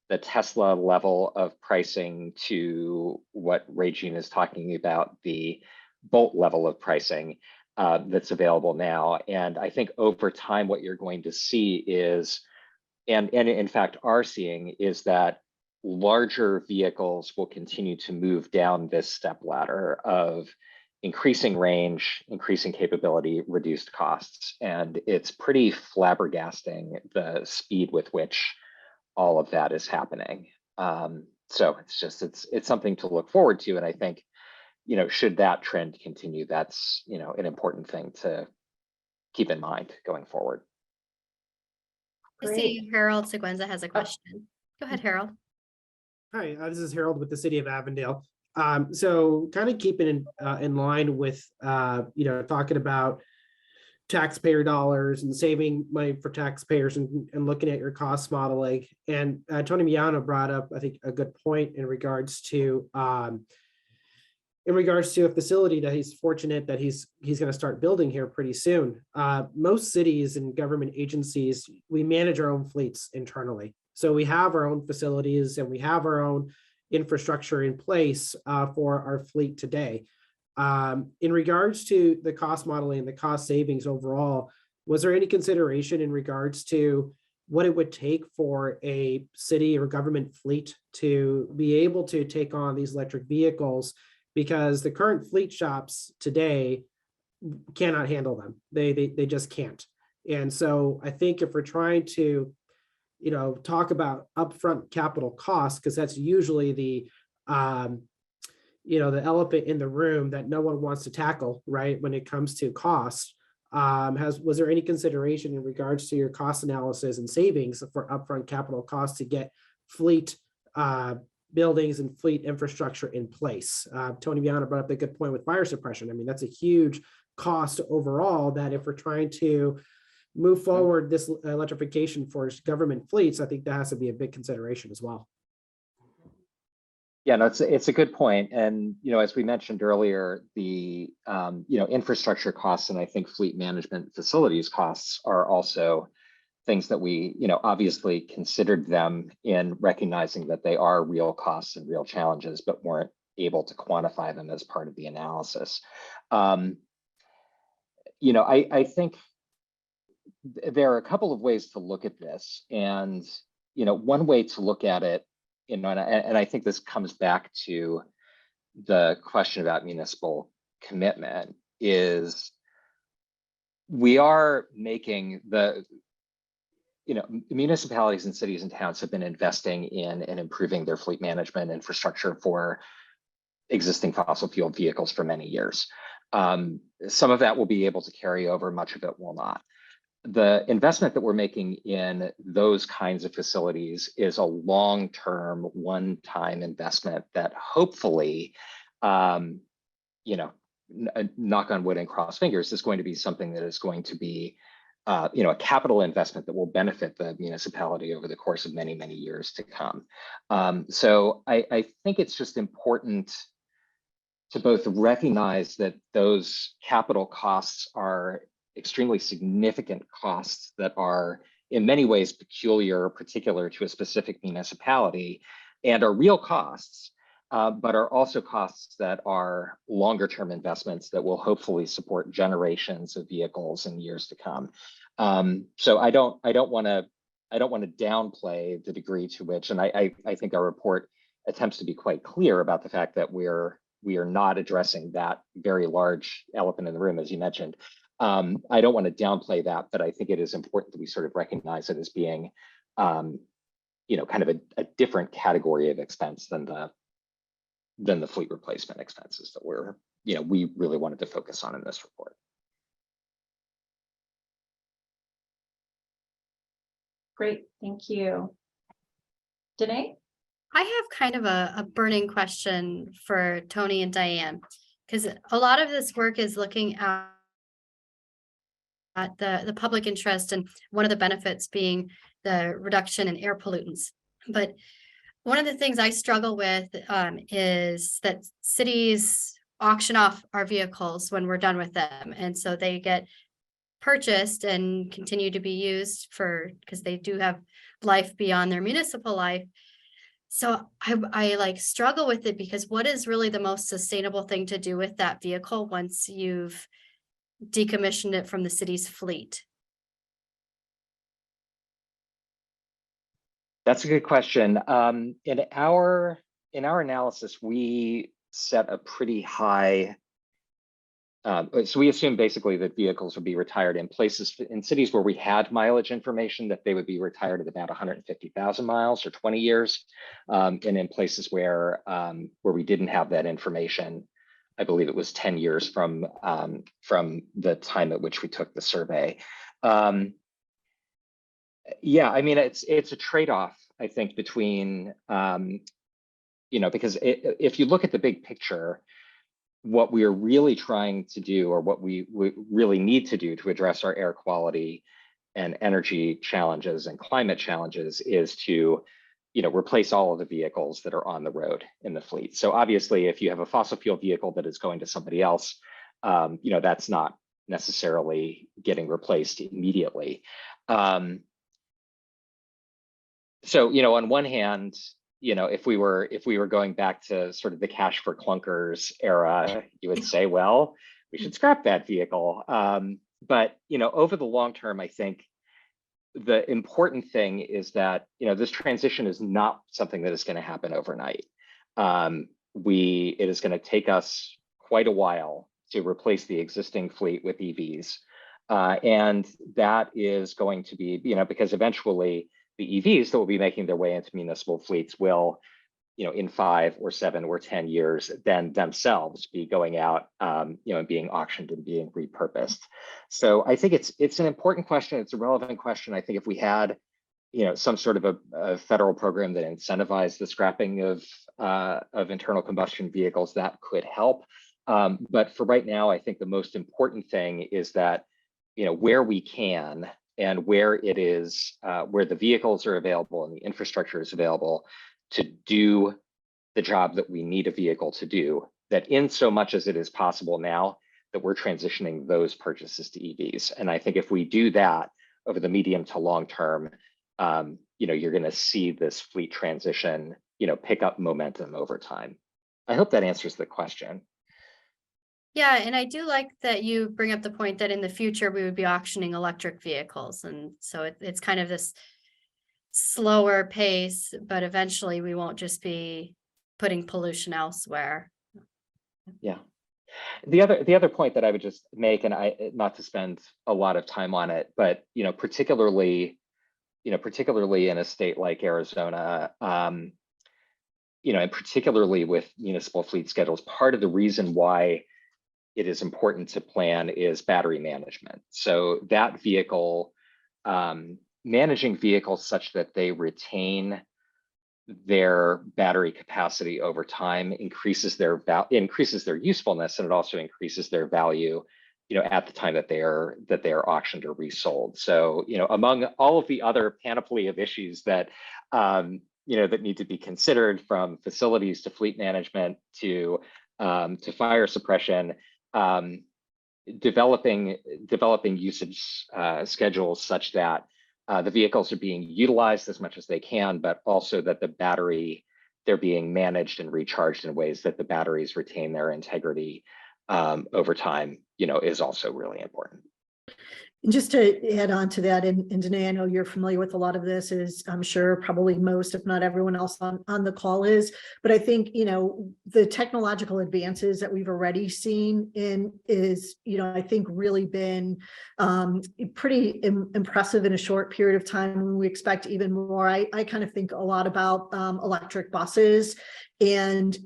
the Tesla level of pricing to what Regine is talking about, the Bolt level of pricing that's available now. And I think over time, what you're going to see is, and in fact are seeing, is that larger vehicles will continue to move down this step ladder of increasing range, increasing capability, reduced costs. And it's pretty flabbergasting the speed with which all of that is happening. So it's something to look forward to. And I think, should that trend continue, that's, an important thing to keep in mind going forward. I see Harold Seguenza has a question. Go ahead, Harold. Hi, this is Harold with the City of Avondale. So kind of keeping in line with, talking about taxpayer dollars and saving money for taxpayers and looking at your cost modeling. And Tony Miano brought up, I think, a good point in regards to a facility that he's fortunate that he's going to start building here pretty soon. Most cities and government agencies, we manage our own fleets internally. So we have our own facilities and we have our own infrastructure in place for our fleet today. In regards to the cost modeling and the cost savings overall, was there any consideration in regards to what it would take for a city or government fleet to be able to take on these electric vehicles? Because the current fleet shops today cannot handle them. They just can't. And so I think if we're trying to, talk about upfront capital costs, because that's usually the elephant in the room that no one wants to tackle, right? When it comes to costs, was there any consideration in regards to your cost analysis and savings for upfront capital costs to get fleet buildings and fleet infrastructure in place. Tony Biana brought up a good point with fire suppression. I mean, that's a huge cost overall that if we're trying to move forward this electrification for government fleets, I think that has to be a big consideration as well. Yeah, no, it's a good point. And, as we mentioned earlier, the, infrastructure costs and I think fleet management facilities costs are also things that we, obviously considered them in recognizing that they are real costs and real challenges, but weren't able to quantify them as part of the analysis. I think there are a couple of ways to look at this. And, one way to look at it, and I think this comes back to the question about municipal commitment, is we are making municipalities and cities and towns have been investing in and improving their fleet management infrastructure for existing fossil fuel vehicles for many years. Some of that will be able to carry over, much of it will not. The investment that we're making in those kinds of facilities is a long-term, one-time investment that hopefully, knock on wood and cross fingers, is going to be something that is going to be, a capital investment that will benefit the municipality over the course of many, many years to come. So I think it's just important to both recognize that those capital costs are extremely significant costs that are in many ways peculiar or particular to a specific municipality and are real costs, but are also costs that are longer term investments that will hopefully support generations of vehicles in years to come. So I don't want to downplay the degree to which, and I think our report attempts to be quite clear about the fact that we are not addressing that very large elephant in the room, as you mentioned. I don't want to downplay that, but I think it is important that we sort of recognize it as being, kind of a different category of expense than the fleet replacement expenses that we really wanted to focus on in this report. Great, thank you. Danae? I have kind of a burning question for Tony and Diane, because a lot of this work is looking at the public interest, and one of the benefits being the reduction in air pollutants. But one of the things I struggle with is that cities auction off our vehicles when we're done with them. And so they get purchased and continue to be used because they do have life beyond their municipal life. So I like struggle with it, because what is really the most sustainable thing to do with that vehicle once you've decommissioned it from the city's fleet? That's a good question. In our analysis, we set a pretty high. So we assume basically that vehicles would be retired in cities where we had mileage information, that they would be retired at about 150,000 miles or 20 years, and in places where we didn't have that information, I believe it was 10 years from the time at which we took the survey. Yeah, I mean, it's a trade-off, I think, between, because if you look at the big picture, what we are really trying to do, or what we really need to do to address our air quality and energy challenges and climate challenges, is to replace all of the vehicles that are on the road in the fleet. So obviously, if you have a fossil fuel vehicle that is going to somebody else, that's not necessarily getting replaced immediately. So, on one hand, if we were going back to sort of the cash for clunkers era, you would say, well, we should scrap that vehicle. But, over the long term, I think the important thing is that, this transition is not something that is going to happen overnight. It is going to take us quite a while to replace the existing fleet with EVs. And that is going to be, because eventually the EVs that will be making their way into municipal fleets will, in 5 or 7 or 10 years, then themselves be going out, and being auctioned and being repurposed. So I think it's an important question. It's a relevant question. I think if we had some sort of a federal program that incentivized the scrapping of internal combustion vehicles, that could help. But for right now, I think the most important thing is that, where we can and where it is, where the vehicles are available and the infrastructure is available to do the job that we need a vehicle to do, that in so much as it is possible now, that we're transitioning those purchases to EVs. And I think if we do that over the medium to long term, you're going to see this fleet transition, pick up momentum over time. I hope that answers the question. Yeah, and I do like that you bring up the point that in the future we would be auctioning electric vehicles. And so it's kind of this slower pace, but eventually we won't just be putting pollution elsewhere. Yeah. The other point that I would just make, and not to spend a lot of time on it, but particularly in a state like Arizona, and particularly with municipal fleet schedules, part of the reason why it is important to plan is battery management. So that vehicle, managing vehicles such that they retain their battery capacity over time increases their usefulness, and it also increases their value, at the time that they are auctioned or resold. So, among all of the other panoply of issues that that need to be considered, from facilities to fleet management to fire suppression, developing usage schedules such that the vehicles are being utilized as much as they can, but also that they're being managed and recharged in ways that the batteries retain their integrity over time, is also really important. And just to add on to that, and Danae, I know you're familiar with a lot of this, as I'm sure probably most, if not everyone else on the call is, but I think, the technological advances that we've already seen is, I think really been pretty impressive in a short period of time, when we expect even more. I kind of think a lot about electric buses, and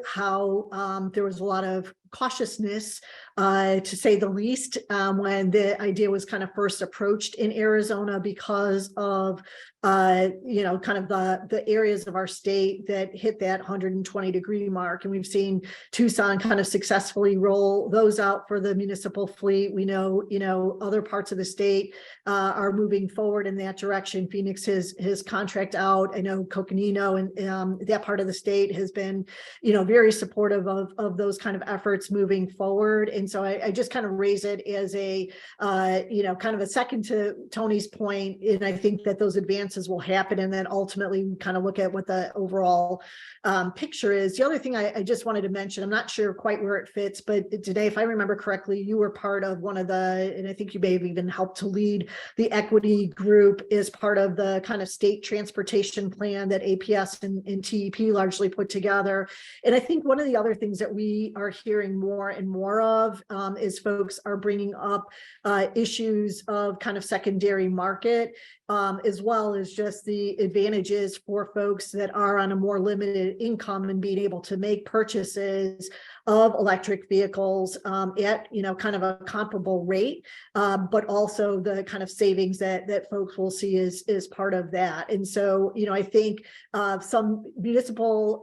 how there was a lot of cautiousness, to say the least, when the idea was kind of first approached in Arizona, because of kind of the areas of our state that hit that 120-degree mark. And we've seen Tucson kind of successfully roll those out for the municipal fleet. We know, other parts of the state are moving forward in that direction. Phoenix has contract out. I know Coconino and that part of the state has been, very supportive of those kind of efforts moving forward. And so I just kind of raise it as a, kind of a second to Tony's point. And I think that those advances will happen, and then ultimately we kind of look at what the overall picture is. The other thing I just wanted to mention, I'm not sure quite where it fits, but today, if I remember correctly, you were part of one of and I think you may have even helped to lead the equity group as part of the kind of state transportation plan that APS and TEP largely put together. And I think one of the other things that we are hearing more and more of is folks are bringing up issues of kind of secondary market, as well as just the advantages for folks that are on a more limited income, and being able to make purchases of electric vehicles at kind of a comparable rate, but also the kind of savings that folks will see is part of that. And so I think some municipal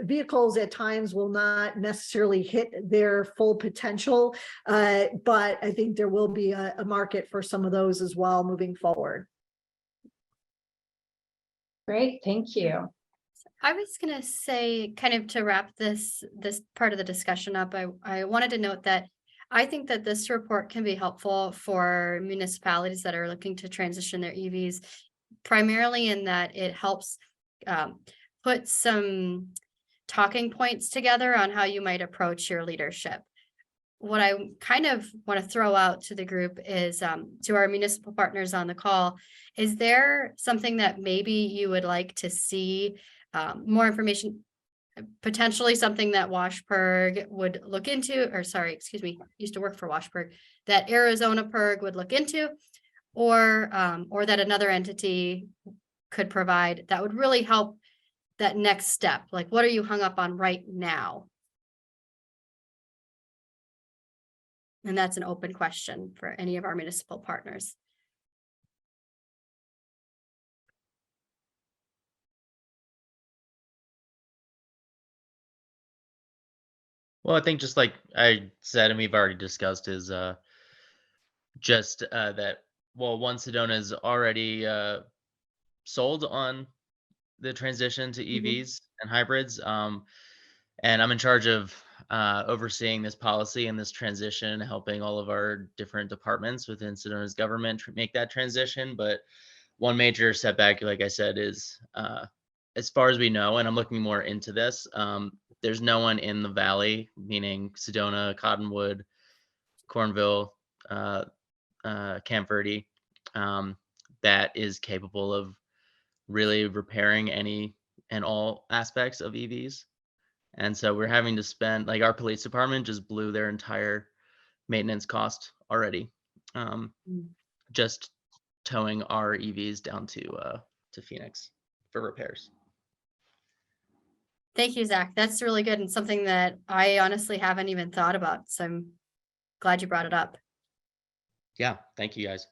vehicles at times will not necessarily hit their full potential, but I think there will be a market for some of those as well moving forward. Great, thank you. I was going to say, kind of to wrap this part of the discussion up, I wanted to note that I think that this report can be helpful for municipalities that are looking to transition their EVs, primarily in that it helps put some talking points together on how you might approach your leadership. What I kind of want to throw out to the group is, to our municipal partners on the call, is there something that maybe you would like to see more information, potentially something that WashPIRG would look into, or sorry, excuse me, used to work for WashPIRG, that Arizona PIRG would look into, or that another entity could provide that would really help that next step? Like, what are you hung up on right now? And that's an open question for any of our municipal partners. Well, I think just like I said, and we've already discussed, is just that, well, one Sedona is already sold on the transition to EVs and hybrids. And I'm in charge of overseeing this policy and this transition, helping all of our different departments within Sedona's government make that transition. But one major setback, like I said, is as far as we know, and I'm looking more into this, there's no one in the valley, meaning Sedona, Cottonwood, Cornville, Camp Verde, that is capable of really repairing any and all aspects of EVs. And so we're having to spend, like, our police department just blew their entire maintenance cost already, just towing our EVs down to Phoenix for repairs. Thank you, Zach. That's really good and something that I honestly haven't even thought about. So I'm glad you brought it up. Yeah, thank you guys.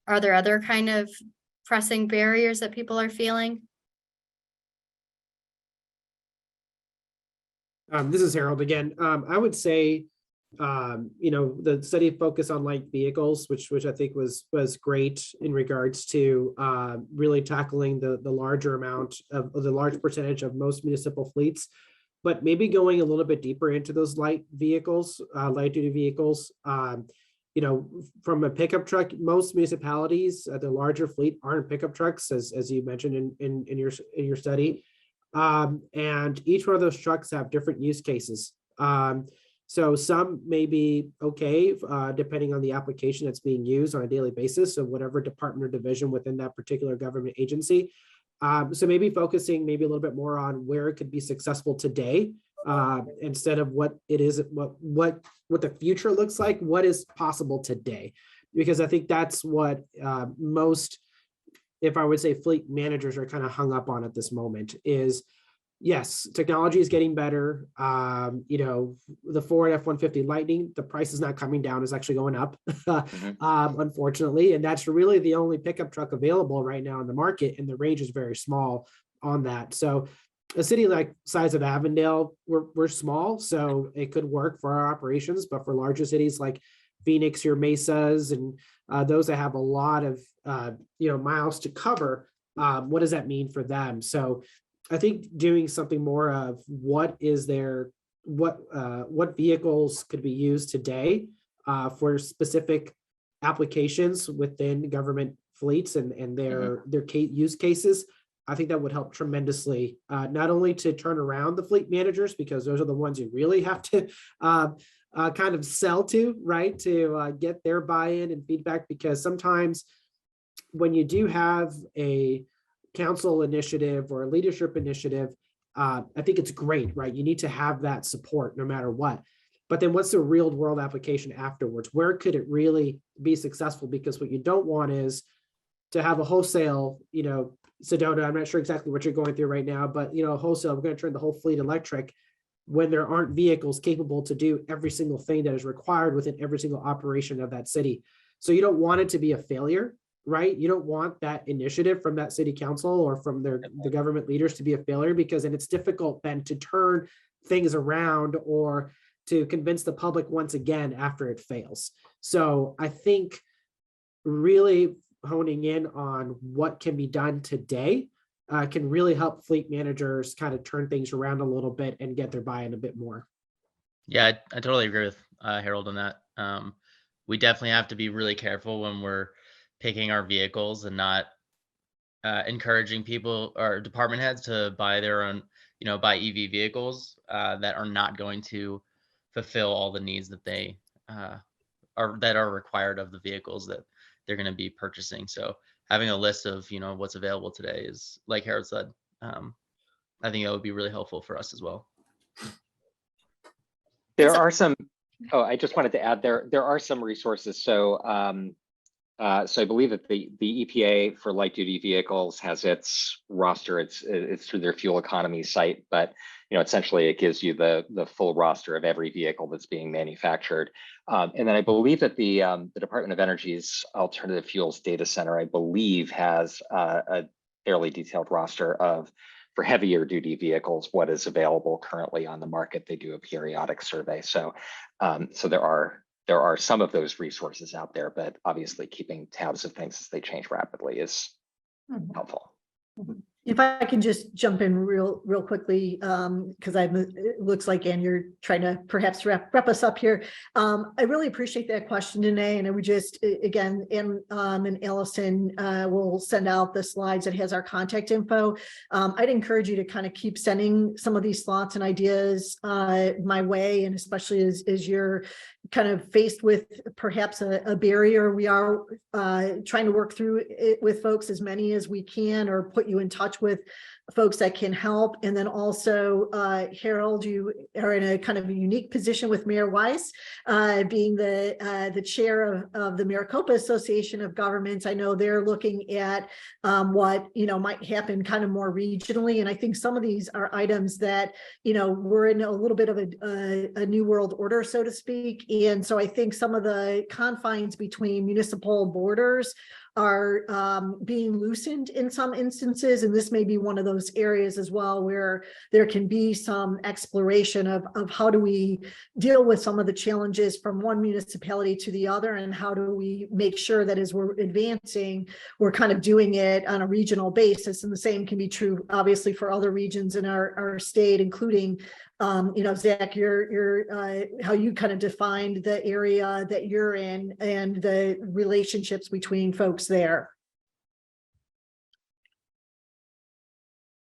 Are there other kind of pressing barriers that people are feeling? This is Harold again. I would say, the study focused on light vehicles, which I think was great in regards to really tackling the larger amount of the large percentage of most municipal fleets, but maybe going a little bit deeper into those light vehicles, light duty vehicles. From a pickup truck, most municipalities, the larger fleet aren't pickup trucks, as you mentioned in your study. And each one of those trucks have different use cases. So some may be okay, depending on the application that's being used on a daily basis of whatever department or division within that particular government agency. So maybe focusing maybe a little bit more on where it could be successful today, instead of what it is, what the future looks like, what is possible today. Because I think that's what most, if I would say, fleet managers are kind of hung up on at this moment is, yes, technology is getting better. The Ford F-150 Lightning, the price is not coming down, it's actually going up, unfortunately. And that's really the only pickup truck available right now in the market. And the range is very small on that. So a city like size of Avondale, we're small, so it could work for our operations, but for larger cities like Phoenix, your Mesas, and those that have a lot of miles to cover, what does that mean for them? So I think doing something more of what vehicles could be used today for specific applications within government fleets and their use cases. I think that would help tremendously, not only to turn around the fleet managers, because those are the ones you really have to kind of sell to, right? To get their buy-in and feedback, because sometimes when you do have a council initiative or a leadership initiative, I think it's great, right? You need to have that support no matter what. But then what's the real world application afterwards? Where could it really be successful? Because what you don't want is to have a wholesale, Sedona, I'm not sure exactly what you're going through right now, but wholesale, we're going to turn the whole fleet electric when there aren't vehicles capable to do every single thing that is required within every single operation of that city. So you don't want it to be a failure, right? You don't want that initiative from that city council or from the government leaders to be a failure, because then it's difficult then to turn things around or to convince the public once again after it fails. So I think really honing in on what can be done today can really help fleet managers kind of turn things around a little bit and get their buy-in a bit more. Yeah, I totally agree with Harold on that. We definitely have to be really careful when we're picking our vehicles and not encouraging people or department heads to buy their own, buy EV vehicles that are not going to fulfill all the needs that they are required of the vehicles that they're going to be purchasing. So having a list of, what's available today is, like Harold said, I think that would be really helpful for us as well. There are some, I just wanted to add there are some resources. So so I believe that the EPA for light duty vehicles has its roster. It's through their fuel economy site, but essentially it gives you the full roster of every vehicle that's being manufactured. And then I believe that the Department of Energy's Alternative Fuels Data Center, I believe, has a fairly detailed roster of for heavier duty vehicles, what is available currently on the market. They do a periodic survey. So, so there are some of those resources out there, but obviously keeping tabs of things as they change rapidly is helpful. If I can just jump in real quickly, because it looks like, Ann, you're trying to perhaps wrap us up here. I really appreciate that question, Danae, and I would just, again, and Allison will send out the slides that has our contact info. I'd encourage you to kind of keep sending some of these thoughts and ideas my way, and especially as you're kind of faced with perhaps a barrier. We are trying to work through it with folks, as many as we can, or put you in touch with folks that can help. And then also, Harold, you are in a kind of a unique position with Mayor Weiss, being the chair of the Maricopa Association of Governments. I know they're looking at what, might happen kind of more regionally. And I think some of these are items that, we're in a little bit of a new world order, so to speak. And so I think some of the confines between municipal borders are being loosened in some instances. And this may be one of those areas as well where there can be some exploration of how do we deal with some of the challenges from one municipality to the other, and how do we make sure that as we're advancing, we're kind of doing it on a regional basis. And the same can be true, obviously, for other regions in our state, including Zach, how you kind of defined the area that you're in and the relationships between folks there.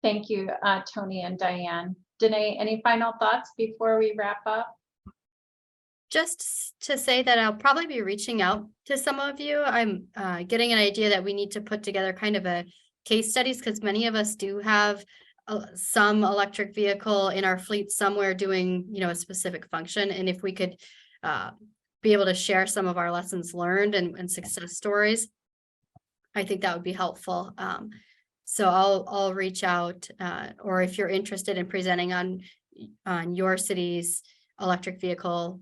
Thank you, Tony and Diane. Danae, any final thoughts before we wrap up? Just to say that I'll probably be reaching out to some of you. I'm getting an idea that we need to put together kind of a case studies, because many of us do have some electric vehicle in our fleet somewhere doing, a specific function. And if we could be able to share some of our lessons learned and success stories, I think that would be helpful. So I'll reach out, or if you're interested in presenting on your city's electric vehicle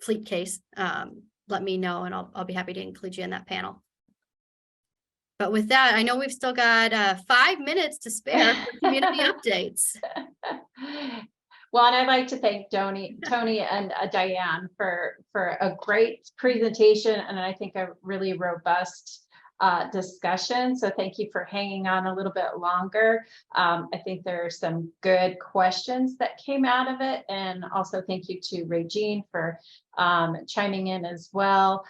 fleet case, let me know, and I'll be happy to include you in that panel. But with that, I know we've still got 5 minutes to spare for community updates. Well, and I'd like to thank Tony and Diane for a great presentation, and I think a really robust discussion. So thank you for hanging on a little bit longer. I think there are some good questions that came out of it, and also thank you to Regine for chiming in as well.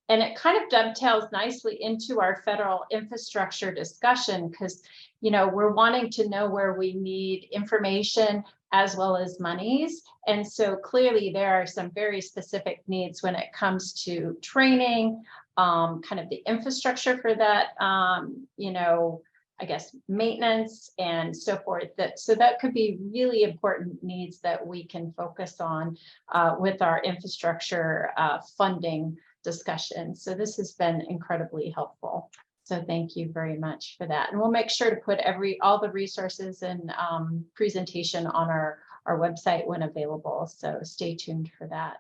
And it kind of dovetails nicely into our federal infrastructure discussion, because, we're wanting to know where we need information as well as monies. And so clearly there are some very specific needs when it comes to training, kind of the infrastructure for that, I guess, maintenance and so forth. So that could be really important needs that we can focus on with our infrastructure funding discussion. So this has been incredibly helpful. So thank you very much for that. And we'll make sure to put all the resources and presentation on our website when available. So stay tuned for that.